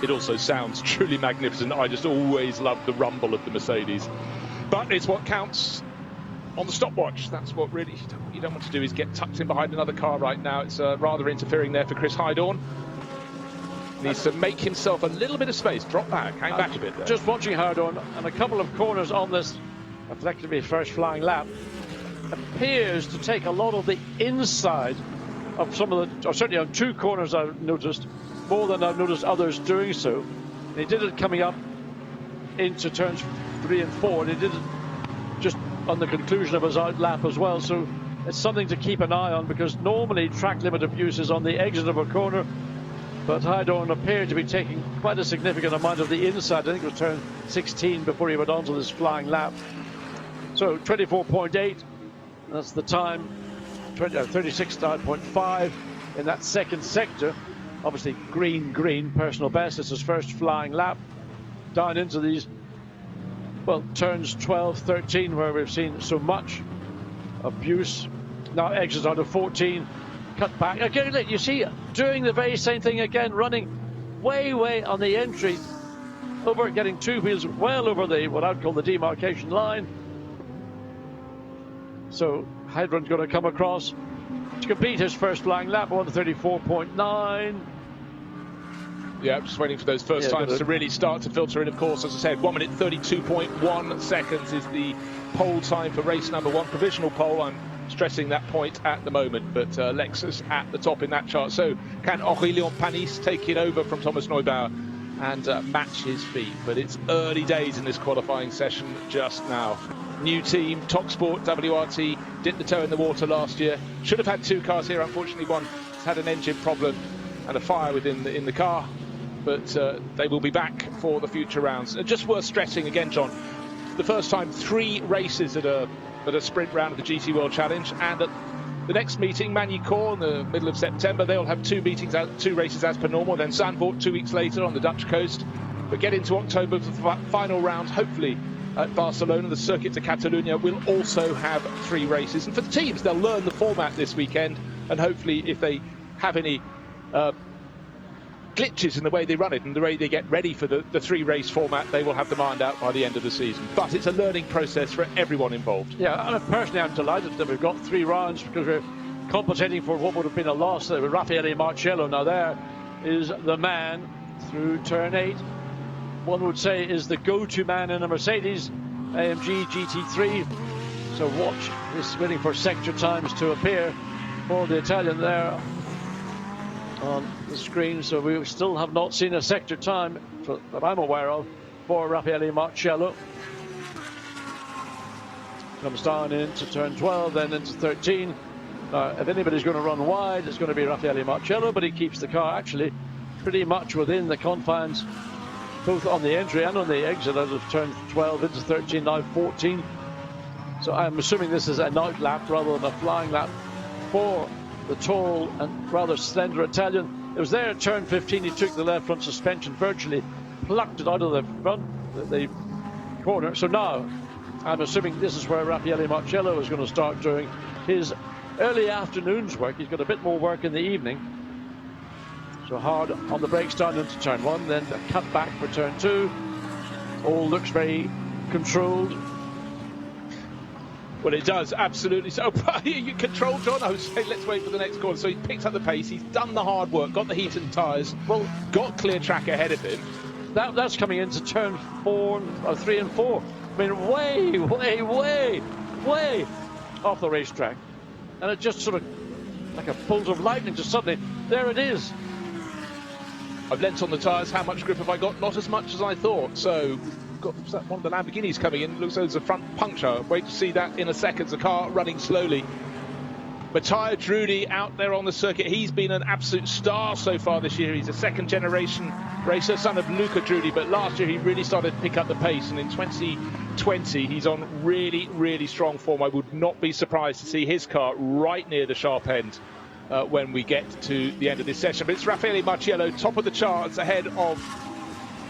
It also sounds truly magnificent. I just always love the rumble of the Mercedes. But it's what counts on the stopwatch. That's what really you don't want to do, is get tucked in behind another car right now. It's rather interfering there for Chris Hydorn. Needs to make himself a little bit of space, drop back, hang back a bit there. Just watching Hydorn, and a couple of corners on this effectively first flying lap, appears to take a lot of the inside of some of the, or certainly on two corners I've noticed, more than I've noticed others doing so. And he did it coming up into turns 3 and 4, and he did it just on the conclusion of his out lap as well. So it's something to keep an eye on, because normally track limit abuse is on the exit of a corner, but Hydorn appeared to be taking quite a significant amount of the inside. I think it was turn 16 before he went on to this flying lap. So 24.8. That's the time, 36.5 in that second sector. Obviously, green, personal best. It's his first flying lap down into these, well, turns 12, 13, where we've seen so much abuse. Now exits out of 14, cut back. Again, you see, doing the very same thing again, running way on the entry, over getting two wheels well over the, what I'd call the demarcation line. So Hydorn's going to come across to complete his first flying lap, 1:34.9. Yeah, just waiting for those first times to really start to filter in. Of course, as I said, 1 minute 32.1 seconds is the pole time for race number 1, provisional pole. I'm stressing that point at the moment, but Lexus at the top in that chart. So can Aurélien Panis take it over from Thomas Neubauer and match his feet? But it's early days in this qualifying session just now. New team, Talksport WRT, dipped the toe in the water last year. Should have had two cars here. Unfortunately, one has had an engine problem and a fire within in the car. But they will be back for the future rounds. And just worth stressing again, John, the first time 3 races at a sprint round of the GT World Challenge, and at the next meeting, Magny-Cours, in the middle of September, they'll have 2 races as per normal. Then Zandvoort 2 weeks later on the Dutch coast. But get into October for the final round, hopefully at Barcelona. The Circuit de Catalunya will also have 3 races. And for the teams, they'll learn the format this weekend, and hopefully if they have any glitches in the way they run it and the way they get ready for the 3-race format, they will have them ironed out by the end of the season. But it's a learning process for everyone involved. Yeah, and personally I'm delighted that we've got 3 rounds, because we're compensating for what would have been a loss with Raffaele Marcello. Now there is the man through turn 8. One would say is the go-to man in a Mercedes AMG GT3. So watch, this waiting for sector times to appear for the Italian there on the screen. So we still have not seen a sector time that I'm aware of for Raffaele Marcello. Comes down into turn 12, then into 13. If anybody's going to run wide, it's going to be Raffaele Marcello, but he keeps the car actually pretty much within the confines, both on the entry and on the exit out of turn 12 into 13, now 14. So I'm assuming this is an out lap rather than a flying lap for the tall and rather slender Italian. It was there at turn 15. He took the left front suspension, virtually plucked it out of the front, the corner. So now, I'm assuming this is where Raffaele Marcello is going to start doing his early afternoon's work. He's got a bit more work in the evening. So hard on the brakes down into turn 1, then a cut back for turn 2. All looks very controlled. Well, it does, absolutely. So, you control, John. I was saying, let's wait for the next corner. So he's picked up the pace. He's done the hard work, got the heat and tyres. Well, got clear track ahead of him. That's coming into turn 3 and 4. I mean, way off the racetrack. And it just sort of, like a bolt of lightning, just suddenly, there it is. I've lent on the tyres. How much grip have I got? Not as much as I thought. So, got one of the Lamborghinis coming in. Looks like there's a front puncture. Wait to see that in a second. The car running slowly. Matteo Drudi out there on the circuit. He's been an absolute star so far this year. He's a second generation racer, son of Luca Drudi, but last year he really started to pick up the pace, and in 2020 he's on really strong form. I would not be surprised to see his car right near the sharp end when we get to the end of this session. But it's Raffaele Marcello, top of the charts, ahead of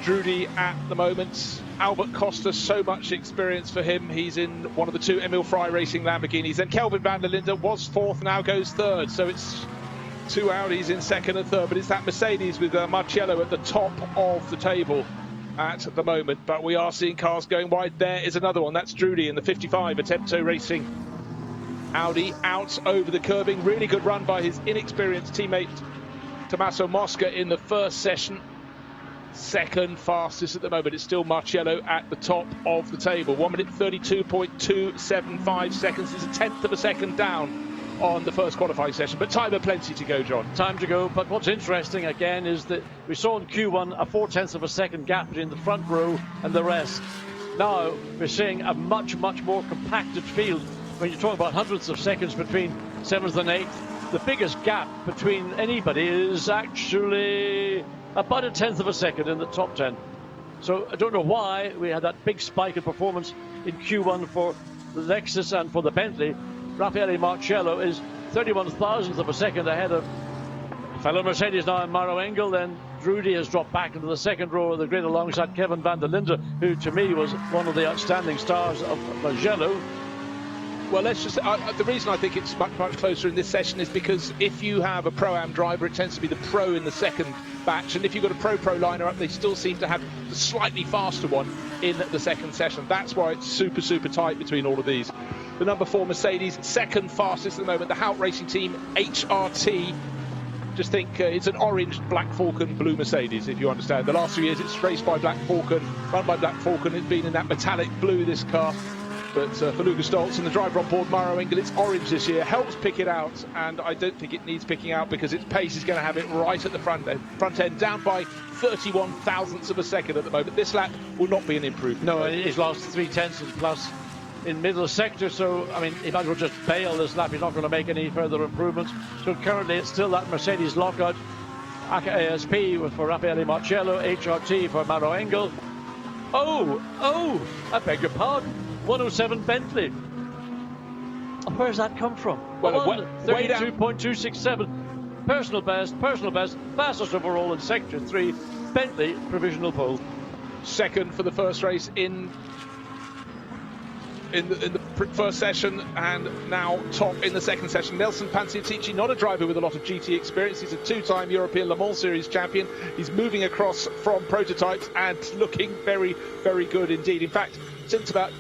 Drudi at the moment. Albert Costa, so much experience for him. He's in one of the two Emil Frey Racing Lamborghinis. And Kelvin van der Linde was fourth, now goes third. So it's two Audis in second and third. But it's that Mercedes with Marcello at the top of the table at the moment. But we are seeing cars going wide. There is another one. That's Drudi in the 55 Attempto Racing Audi, out over the curbing. Really good run by his inexperienced teammate Tommaso Mosca in the first session. Second fastest at the moment. It's still Marcello at the top of the table. 1 minute 32.275 seconds. Is a tenth of a second down on the first qualifying session, but time of plenty to go, John. Time to go, but what's interesting again is that we saw in Q1 a 4/10 of a second gap between the front row and the rest. Now we're seeing a much more compacted field. When you're talking about hundreds of seconds between 7th and 8th, the biggest gap between anybody is actually about a 10th of a second in the top 10. So I don't know why we had that big spike in performance in Q1 for the Lexus and for the Bentley. Raffaele Marcello is 31 thousandths of a second ahead of fellow Mercedes now in Maro Engel. Then Drudi has dropped back into the second row of the grid alongside Kevin van der Linde, who to me was one of the outstanding stars of Mugello. Well, let's just the reason I think it's much closer in this session is because if you have a Pro-Am driver, it tends to be the Pro in the second batch, and if you've got a Pro liner up, they still seem to have the slightly faster one in the second session. That's why it's super tight between all of these. The number 4 Mercedes, second fastest at the moment. The Hout Racing Team HRT. Just think it's an orange Black Falcon blue Mercedes, if you understand. The last 2 years it's raced by Black Falcon, run by Black Falcon. It's been in that metallic blue, this car. But for Luca Stoltz and the driver on board, Maro Engel, it's orange this year. Helps pick it out, and I don't think it needs picking out because its pace is going to have it right at the front end, down by 31 thousandths of a second at the moment. This lap will not be an improvement. No, he's lost 3/10 plus in middle sector, so I mean, if I would just bail this lap, he's not going to make any further improvements. So currently it's still that Mercedes lockout. AKA ASP for Raffaele Marcello, HRT for Maro Engel. Oh, I beg your pardon. 107 Bentley. Where's that come from? Well, 32.267. Personal best, fastest overall in sector 3. Bentley provisional pole. Second for the first race in the first session, and now top in the second session. Nelson Panciatici, not a driver with a lot of GT experience. He's a 2-time European Le Mans Series champion. He's moving across from prototypes and looking very good indeed. In fact, since about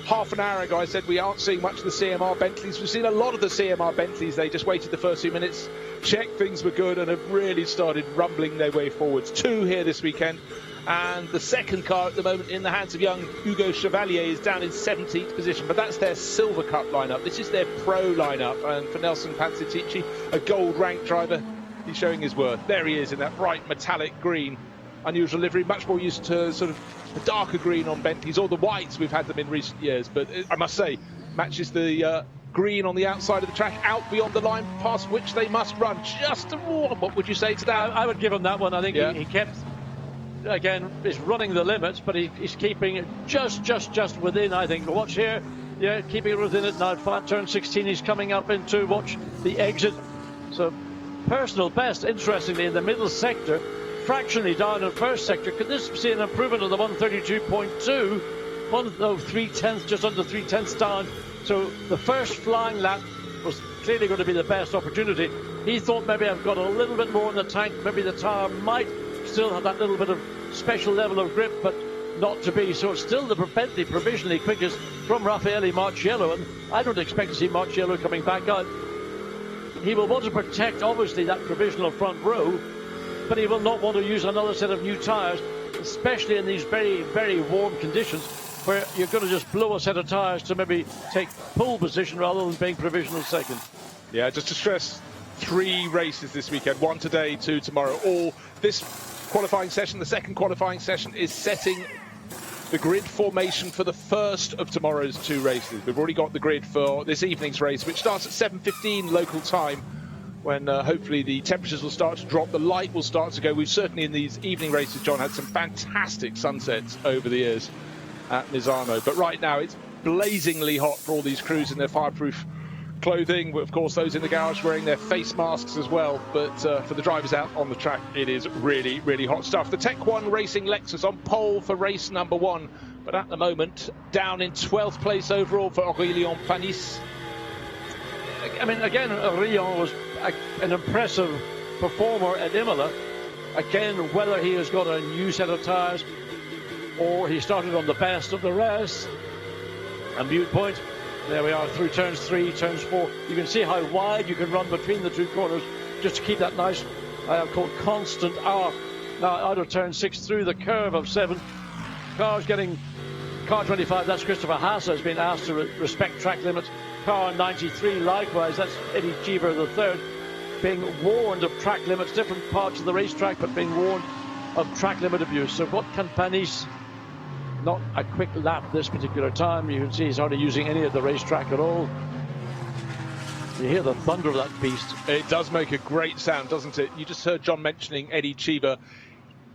half an hour ago I said we aren't seeing much of the CMR Bentleys. We've seen a lot of the CMR Bentleys. They just waited the first few minutes, checked things were good, and have really started rumbling their way forwards. 2 here this weekend, and the second car at the moment in the hands of young Hugo Chevalier is down in 17th position, but that's their Silver Cup lineup. This is their Pro lineup, and for Nelson Panciatici, a gold rank driver, he's showing his worth. There he is in that bright metallic green, unusual livery, much more used to sort of the darker green on Bentleys, or the whites we've had them in recent years, but I must say matches the green on the outside of the track, out beyond the line past which they must run. Just a warm. What would you say to that? I would give him that one. I think he kept, again, is running the limits, but he's keeping it just within, I think. Watch here, keeping it within it now. Turn 16 he's coming up into, watch the exit So personal best, interestingly, in the middle sector, fractionally down in first sector. Could this see an improvement of the 132.2? 3/10, just under 3/10 down. So the first flying lap was clearly going to be the best opportunity. He thought maybe I've got a little bit more in the tank. Maybe the tyre might still have that little bit of special level of grip, but not to be. So it's still the Bentley provisionally quickest from Raffaele Marciello, and I don't expect to see Marciello coming back out. He will want to protect, obviously, that provisional front row, but he will not want to use another set of new tyres, especially in these very, very warm conditions, where you're going to just blow a set of tyres to maybe take pole position rather than being provisional second. Yeah, just to stress, 3 races this weekend, 1 today, 2 tomorrow. All this qualifying session, the second qualifying session, is setting the grid formation for the first of tomorrow's 2 races. We've already got the grid for this evening's race, which starts at 7:15 local time, when hopefully the temperatures will start to drop, the light will start to go. We've certainly in these evening races, John, had some fantastic sunsets over the years at Misano, but right now it's blazingly hot for all these crews in their fireproof clothing. Of course, those in the garage wearing their face masks as well, but for the drivers out on the track, it is really, really hot stuff. The Tech 1 Racing Lexus on pole for race number 1, but at the moment down in 12th place overall for Aurélien Panis. I mean, again, Aurélien was an impressive performer at Imola. Again, whether he has got a new set of tyres or he started on the best of the rest, a moot point. There we are through turns 3, turns 4. You can see how wide you can run between the 2 corners just to keep that nice, called constant arc. Now out of turn 6 through the curve of 7. Cars getting, car 25, that's Christopher Haase, has been asked to respect track limits. Car 93 likewise, that's Eddie Cheever III, being warned of track limits, different parts of the racetrack, but being warned of track limit abuse. So what can Panis? Not a quick lap this particular time. You can see he's hardly using any of the racetrack at all. You hear the thunder of that beast. It does make a great sound, doesn't it? You just heard John mentioning Eddie Cheever.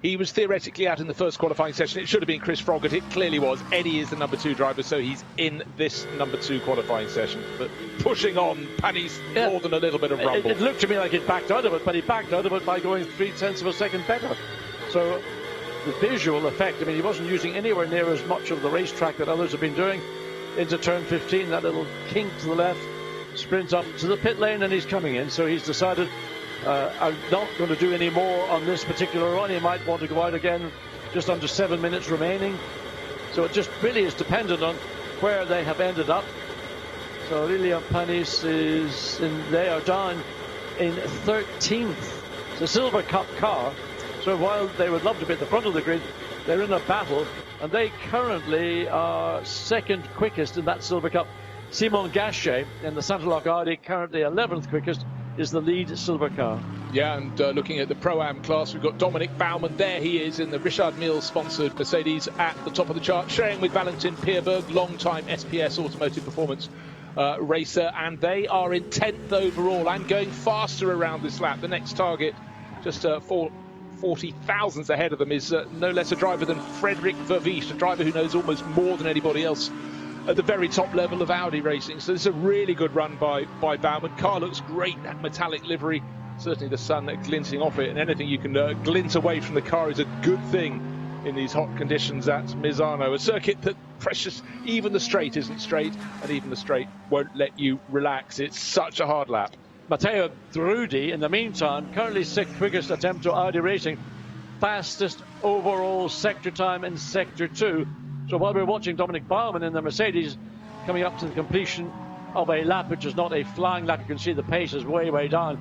He was theoretically out in the first qualifying session. It should have been Chris Froggatt. It clearly was. Eddie is the number 2 driver, so he's in this number 2 qualifying session. But pushing on, Panis more than a little bit of rumble. It looked to me like he'd backed out of it, but he backed out of it by going 0.3 of a second better. So the visual effect, I mean, he wasn't using anywhere near as much of the racetrack that others have been doing. Into turn 15, that little kink to the left, sprints up to the pit lane, and he's coming in. So he's decided, I'm not going to do any more on this particular run. He might want to go out again, just under 7 minutes remaining. So it just really is dependent on where they have ended up. So Aurélien Panis they are down in 13th. It's a Silver Cup car. So while they would love to be at the front of the grid, they're in a battle, and they currently are second quickest in that Silver Cup. Simon Gachet in the Santalok Audi, currently 11th quickest, is the lead Silver car. Yeah, and looking at the Pro-Am class, we've got Dominic Baumann. There he is in the Richard Mille sponsored Mercedes at the top of the chart, sharing with Valentin Pierberg, long-time SPS Automotive Performance racer, and they are in 10th overall and going faster around this lap. The next target, just 40 thousandths ahead of them, is no less a driver than Frederick Vervies, a driver who knows almost more than anybody else at the very top level of Audi racing. So this is a really good run by Baumann. Car looks great, that metallic livery, certainly the sun glinting off it, and anything you can glint away from the car is a good thing in these hot conditions at Misano, a circuit that precious, even the straight isn't straight, and even the straight won't let you relax. It's such a hard lap. Matteo Drudi, in the meantime, currently 6th quickest attempt to Audi racing, fastest overall sector time in Sector 2. So while we're watching Dominic Baumann in the Mercedes coming up to the completion of a lap, which is not a flying lap, you can see the pace is way, way down.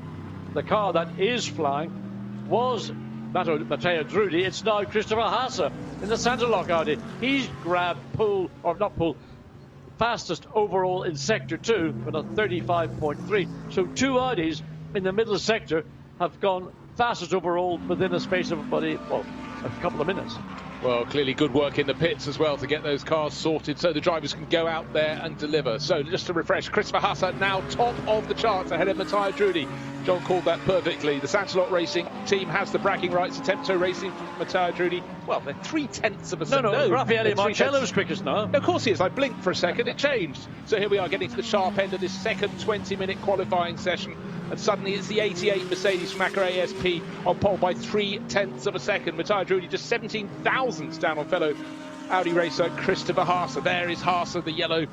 The car that is flying was Matteo Drudi. It's now Christopher Haase in the Santalok Audi. He's grabbed fastest overall in Sector 2 with a 35.3. So 2 Audis in the middle sector have gone fastest overall within a space of a couple of minutes. Well, clearly good work in the pits as well to get those cars sorted so the drivers can go out there and deliver. So just to refresh, Christopher Haase now top of the charts ahead of Matteo Drudi. John called that perfectly. The Santalok Racing team has the bragging rights. Attempto Racing from Matteo Drudi. Well, they're 0.3 of a second. No, Raffaele Marciello's quickest now. Of course he is. I blinked for a second. It changed. So here we are getting to the sharp end of this second 20-minute qualifying session. and suddenly it's the 88 Mercedes from Acura ASP on pole by 0.3 of a second. Matteo Drudi just 17 thousandths down on fellow Audi racer Christopher Haase. There is Haase, the yellow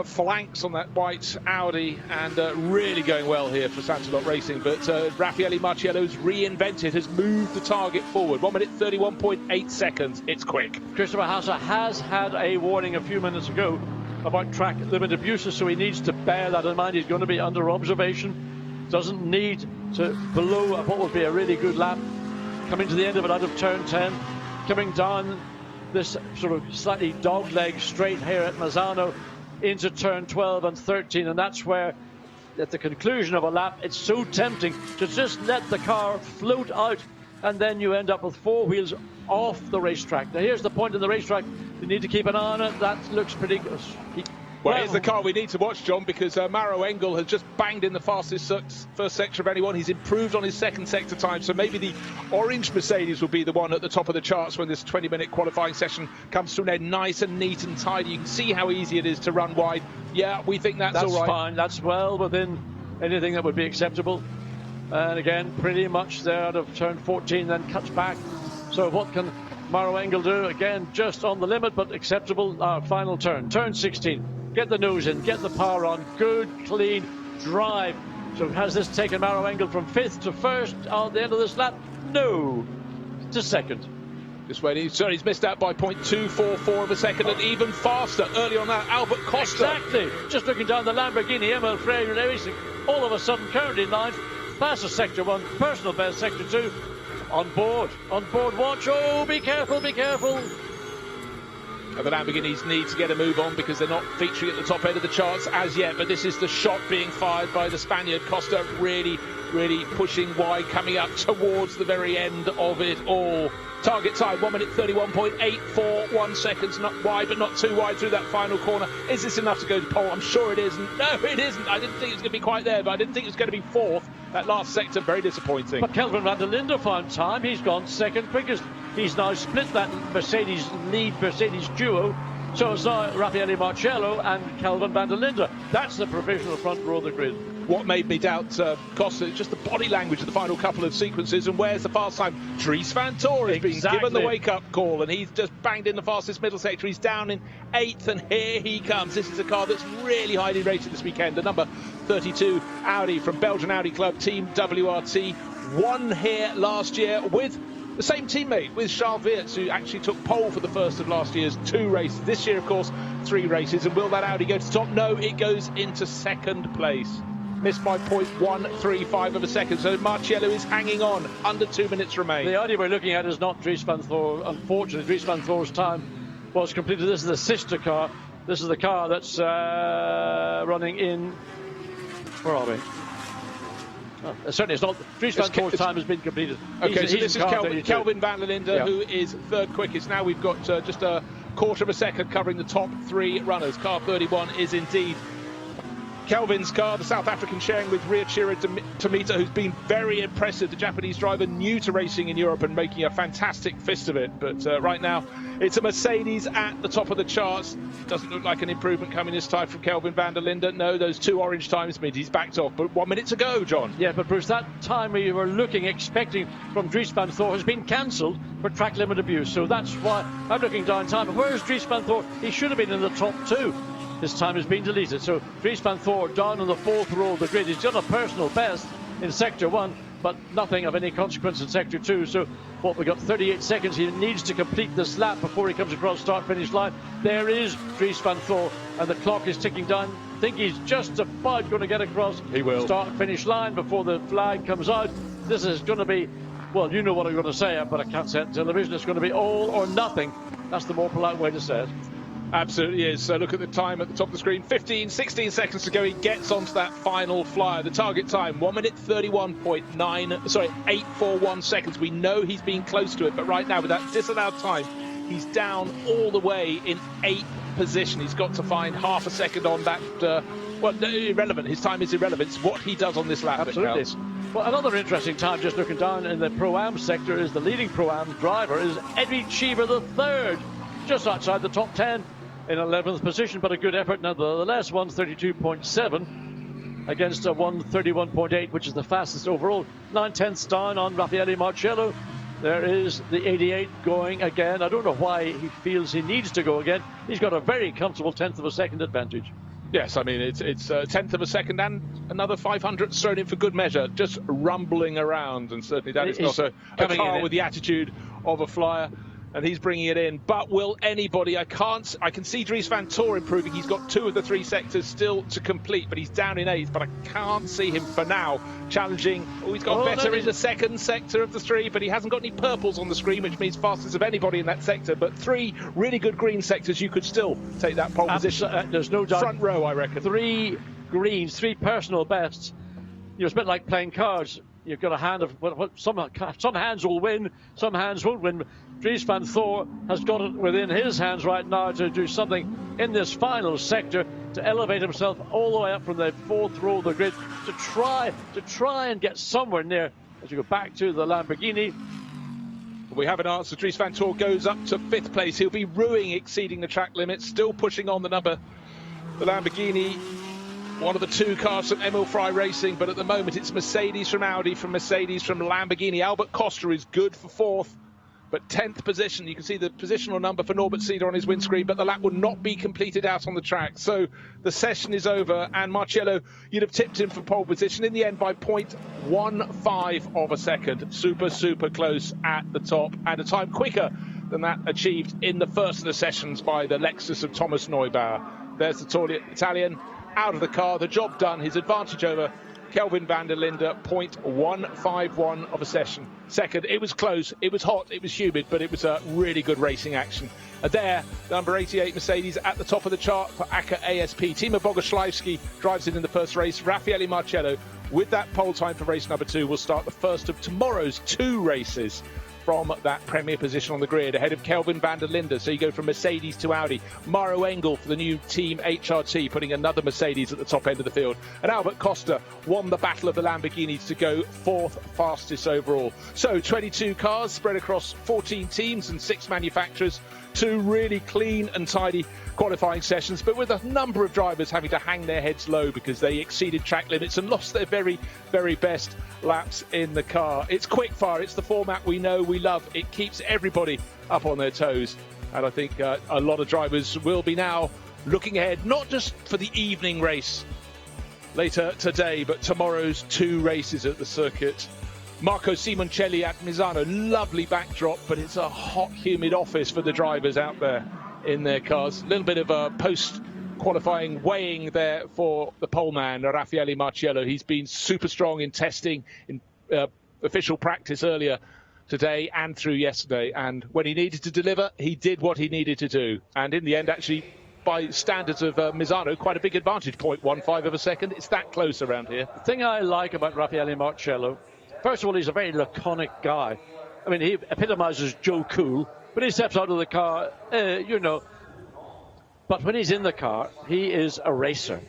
flanks on that white Audi, and really going well here for Santalot Racing. But Raffaele Marciello's reinvented, has moved the target forward. 1 minute 31.8 seconds. It's quick. Christopher Haase has had a warning a few minutes ago about track limit abuses, so he needs to bear that in mind. He's going to be under observation. Doesn't need to blow what would be a really good lap. Coming to the end of it out of turn 10, coming down this sort of slightly dogleg straight here at Misano into turn 12 and 13, and that's where at the conclusion of a lap it's so tempting to just let the car float out, and then you end up with four wheels off the racetrack. Now here's the point in the racetrack, you need to keep an eye on it. That looks pretty good. Well, here's the car we need to watch, John, because Maro Engel has just banged in the fastest first sector of anyone. He's improved on his second sector time, so maybe the orange Mercedes will be the one at the top of the charts when this 20-minute qualifying session comes to an end. Nice and neat and tidy. You can see how easy it is to run wide. Yeah, we think that's all right. That's fine. That's well within anything that would be acceptable. And again, pretty much there out of turn 14, then cuts back. So what can Maro Engel do? Again, just on the limit, but acceptable. Final turn. Turn 16. Get the nose in, get the power on, good, clean drive. So has this taken Maro Engel from 5th to 1st at the end of this lap? No, to 2nd. Just waiting. Sorry, he's missed out by 0.244 of a second, and even faster early on that, Albert Costa. Exactly. Just looking down the Lamborghini ML Freire Racing, all of a sudden currently in 9th, fastest sector 1, personal best sector 2. On board, watch. Oh, be careful, be careful. The Lamborghinis need to get a move on because they're not featuring at the top end of the charts as yet, but this is the shot being fired by the Spaniard. Costa really pushing wide, coming up towards the very end of it all. Target time 1 minute 31.841 seconds, not wide but not too wide through that final corner. Is this enough to go to pole? I'm sure it isn't. No, it isn't. I didn't think it was going to be quite there, but I didn't think it was going to be 4th. That last sector, very disappointing. But Kelvin van der Linde found time. He's gone 2nd quickest. He's now split that Mercedes duo. So it's now Raffaele Marciello and Kelvin van der Linde. That's the provisional front row of the grid. What made me doubt Costa is just the body language of the final couple of sequences. And where's the fast time? Dries van Tor has been given the wake-up call, and he's just banged in the fastest middle sector. He's down in 8th, and here he comes. This is a car that's really highly rated this weekend. The number 32 Audi from Belgian Audi Club, Team WRT. Won here last year with the same teammate, with Charles Weerts, who actually took pole for the first of last year's 2 races. This year, of course, 3 races. And will that Audi go to the top? No, it goes into 2nd place. Missed by 0.135 of a second. So Marciello is hanging on. Under 2 minutes remain. The Audi we're looking at is not Dries van Thor. Unfortunately, Dries van Thor's time was completed. This is the sister car. This is the car that's running in... Where are we? Oh, certainly it's not. Dries van Thor's time has been completed. Okay, so this is Kelvin van der Linde, who is 3rd quickest. Now we've got just a quarter of a second covering the top 3 runners. Car 31 is indeed Kelvin's car, the South African sharing with Ryoichiro Tomita, who's been very impressive. The Japanese driver, new to racing in Europe and making a fantastic fist of it. But right now, it's a Mercedes at the top of the charts. Doesn't look like an improvement coming this time from Kelvin van der Linde. No, those 2 orange times mean he's backed off. But 1 minute to go, John. Yeah, but Bruce, that time we were expecting from Dries van Thor has been cancelled for track limit abuse. So that's why I'm looking down time. But where's Dries van Thor? He should have been in the top 2. This time has been deleted. So Dries van Thor down on the 4th row of the grid. He's done a personal best in sector 1, but nothing of any consequence in sector 2. So we got 38 seconds. He needs to complete this lap before he comes across start-finish line. There is Dries van Thor, and the clock is ticking down. I think he's just about going to get across start-finish line before the flag comes out. This is going to be, well, you know what I'm going to say, but I can't say it on television. It's going to be all or nothing. That's the more polite way to say it. Absolutely is. So look at the time at the top of the screen. 16 seconds to go. He gets onto that final flyer. The target time, 1 minute 841 seconds. We know he's been close to it, but right now with that disallowed time, he's down all the way in 8th position. He's got to find half a second on that. Irrelevant. His time is irrelevant. It's what he does on this lap that counts. Well, another interesting time, just looking down in the Pro-Am sector, is the leading Pro-Am driver is Eddie Cheever III, just outside the top 10. In 11th position, but a good effort nonetheless. 132.7. against a 1:31.8, which is the fastest overall. 9/10 down on Raffaele Marcello. There is the 88 going again. I don't know why he feels he needs to go again. He's got a very comfortable 10th of a second advantage. Yes, I mean, it's a 10th of a second and another 500 thrown in for good measure, just rumbling around. And certainly that is not a car with the attitude of a flyer. And he's bringing it in. But will anybody? I can see Dries van Tor improving. He's got 2 of the 3 sectors still to complete, but he's down in 8th. But I can't see him for now challenging. Oh, he's got better in the second sector of the 3, but he hasn't got any purples on the screen, which means fastest of anybody in that sector. But 3 really good green sectors, you could still take that pole position. There's no doubt. Front row, I reckon. 3 greens, 3 personal bests. It's a bit like playing cards. You've got a hand of some hands will win, some hands won't win. Dries van Tor has got it within his hands right now to do something in this final sector to elevate himself all the way up from the 4th row of the grid to try and get somewhere near as you go back to the Lamborghini. We have an answer. Dries van Tor goes up to 5th place. He'll be ruining exceeding the track limit, still pushing on the Lamborghini. One of the 2 cars from Emil Frey Racing, but at the moment it's Mercedes from Audi, from Mercedes from Lamborghini. Albert Costa is good for 4th, but 10th position. You can see the positional number for Norbert Sieder on his windscreen, but the lap will not be completed out on the track. So the session is over, and Marcello, you'd have tipped him for pole position in the end by 0.15 of a second. Super close at the top, and a time quicker than that achieved in the first of the sessions by the Lexus of Thomas Neubauer. There's the tall Italian out of the car, the job done, his advantage over Kelvin van der Linde, 0.151 of a second. It was close, it was hot, it was humid, but it was a really good racing action. There, number 88 Mercedes at the top of the chart for ACA ASP. Timo Bogoslawski drives in the first race. Raffaele Marcello, with that pole time for race number 2, will start the first of tomorrow's 2 races from that premier position on the grid, ahead of Kelvin van der Linde. So you go from Mercedes to Audi. Maro Engel for the new team HRT, putting another Mercedes at the top end of the field. And Albert Costa won the battle of the Lamborghinis to go 4th fastest overall. So 22 cars spread across 14 teams and 6 manufacturers. 2 really clean and tidy qualifying sessions, but with a number of drivers having to hang their heads low because they exceeded track limits and lost their very, very best laps in the car. It's quickfire. It's the format we know, we love. It keeps everybody up on their toes. And I think a lot of drivers will be now looking ahead, not just for the evening race later today, but tomorrow's 2 races at the circuit. Marco Simoncelli at Misano, lovely backdrop, but it's a hot, humid office for the drivers out there in their cars. A little bit of a post-qualifying weighing there for the pole man, Raffaele Marcello. He's been super strong in testing, in official practice earlier today and through yesterday. And when he needed to deliver, he did what he needed to do. And in the end, actually, by standards of Misano, quite a big advantage, 0.15 of a second. It's that close around here. The thing I like about Raffaele Marcello, first of all, he's a very laconic guy. I mean, he epitomizes Joe Cool. When he steps out of the car, But when he's in the car, he is a racer.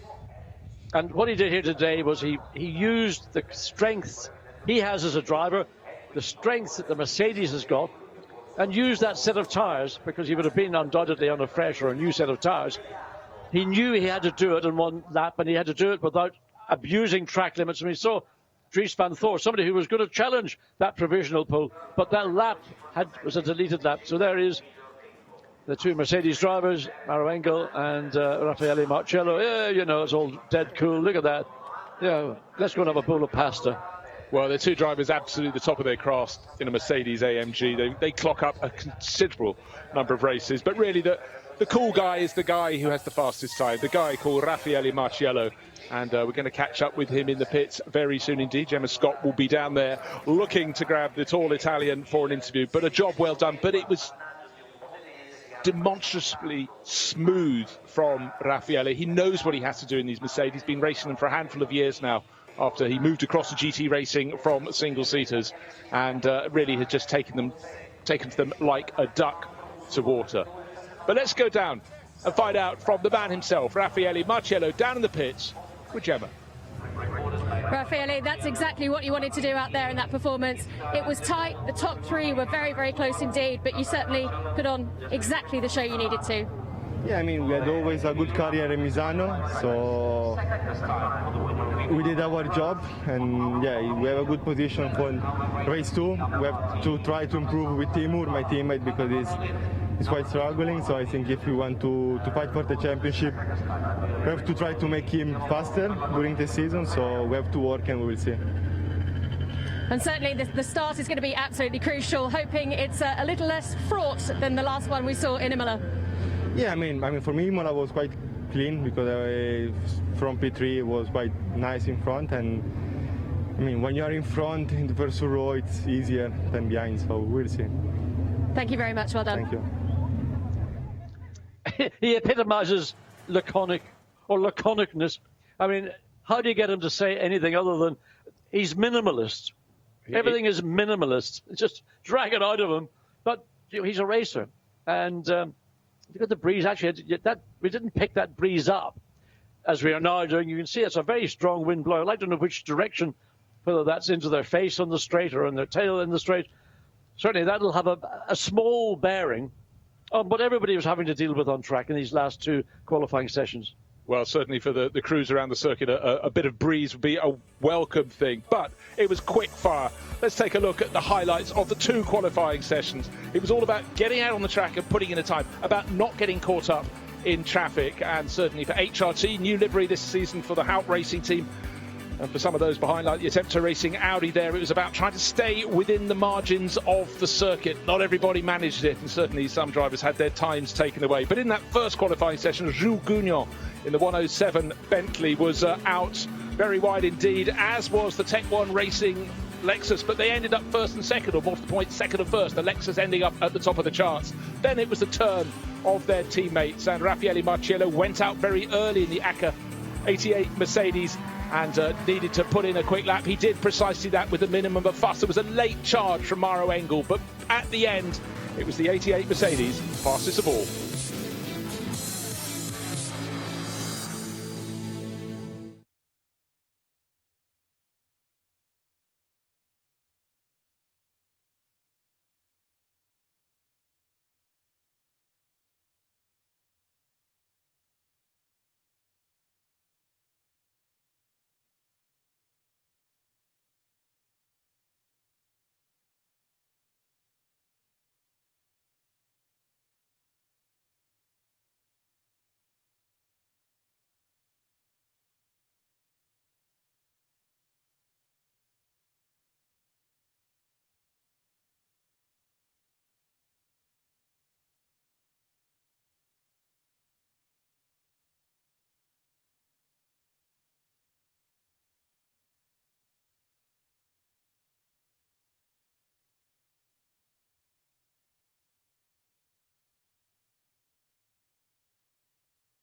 And what he did here today was he used the strength he has as a driver, the strength that the Mercedes has got, and used that set of tyres, because he would have been undoubtedly on a fresh or a new set of tyres. He knew he had to do it in one lap, and he had to do it without abusing track limits. And we saw Dries van Tor, somebody who was going to challenge that provisional pole, but that lap was a deleted lap. So there is the 2 Mercedes drivers, Maro Engel and Raffaele Marcello. Yeah, it's all dead cool. Look at that. Yeah, let's go and have a bowl of pasta. Well, they're 2 drivers absolutely the top of their craft in a Mercedes AMG. They clock up a considerable number of races, but really the cool guy is the guy who has the fastest time, the guy called Raffaele Marcello. And we're going to catch up with him in the pits very soon indeed. Gemma Scott will be down there looking to grab the tall Italian for an interview. But a job well done. But it was demonstrably smooth from Raffaele. He knows what he has to do in these Mercedes. He's been racing them for a handful of years now after he moved across to GT racing from single-seaters, and really had just taken to them like a duck to water. But let's go down and find out from the man himself, Raffaele Marcello, down in the pits with Gemma. Raffaele, that's exactly what you wanted to do out there in that performance. It was tight. The top 3 were very, very close indeed, but you certainly put on exactly the show you needed to. Yeah, I mean, we had always a good career in Misano, so we did our job, and yeah, we have a good position for race 2. We have to try to improve with Timur, my teammate, because he's quite struggling. So I think if we want to fight for the championship, we have to try to make him faster during the season. So we have to work, and we will see. And certainly the start is going to be absolutely crucial, hoping it's a little less fraught than the last one we saw in Imola. Yeah, I mean, for me, Imola was quite clean because from P3 it was quite nice in front, and I mean, when you are in front in the first row, it's easier than behind. So we'll see. Thank you very much. Well done. Thank you. He epitomizes laconicness. I mean, how do you get him to say anything other than he's minimalist? Everything is minimalist. Just drag it out of him. But he's a racer. And look at the breeze. Actually, we didn't pick that breeze up as we are now doing. You can see it's a very strong wind blowing. I'd like to know which direction, whether that's into their face on the straight or in their tail in the straight. Certainly that'll have a small bearing on what everybody was having to deal with on track in these last 2 qualifying sessions. Well, certainly for the crews around the circuit, a bit of breeze would be a welcome thing. But it was quick fire. Let's take a look at the highlights of the 2 qualifying sessions. It was all about getting out on the track and putting in a time, about not getting caught up in traffic. And certainly for HRT, new livery this season for the Hout Racing team. And for some of those behind, like the Attempter Racing Audi there, it was about trying to stay within the margins of the circuit. Not everybody managed it, and certainly some drivers had their times taken away. But in that first qualifying session, Jules Gounon in the 107 Bentley was out very wide indeed, as was the Tech 1 Racing Lexus, but they ended up first and second, or more to the point, second and first. The Lexus ending up at the top of the charts. Then it was the turn of their teammates, and Raffaele Marciello went out very early in the ACA 88 Mercedes and needed to put in a quick lap. He did precisely that with a minimum of fuss. There was a late charge from Maro Engel, but at the end, it was the 88 Mercedes, fastest of all.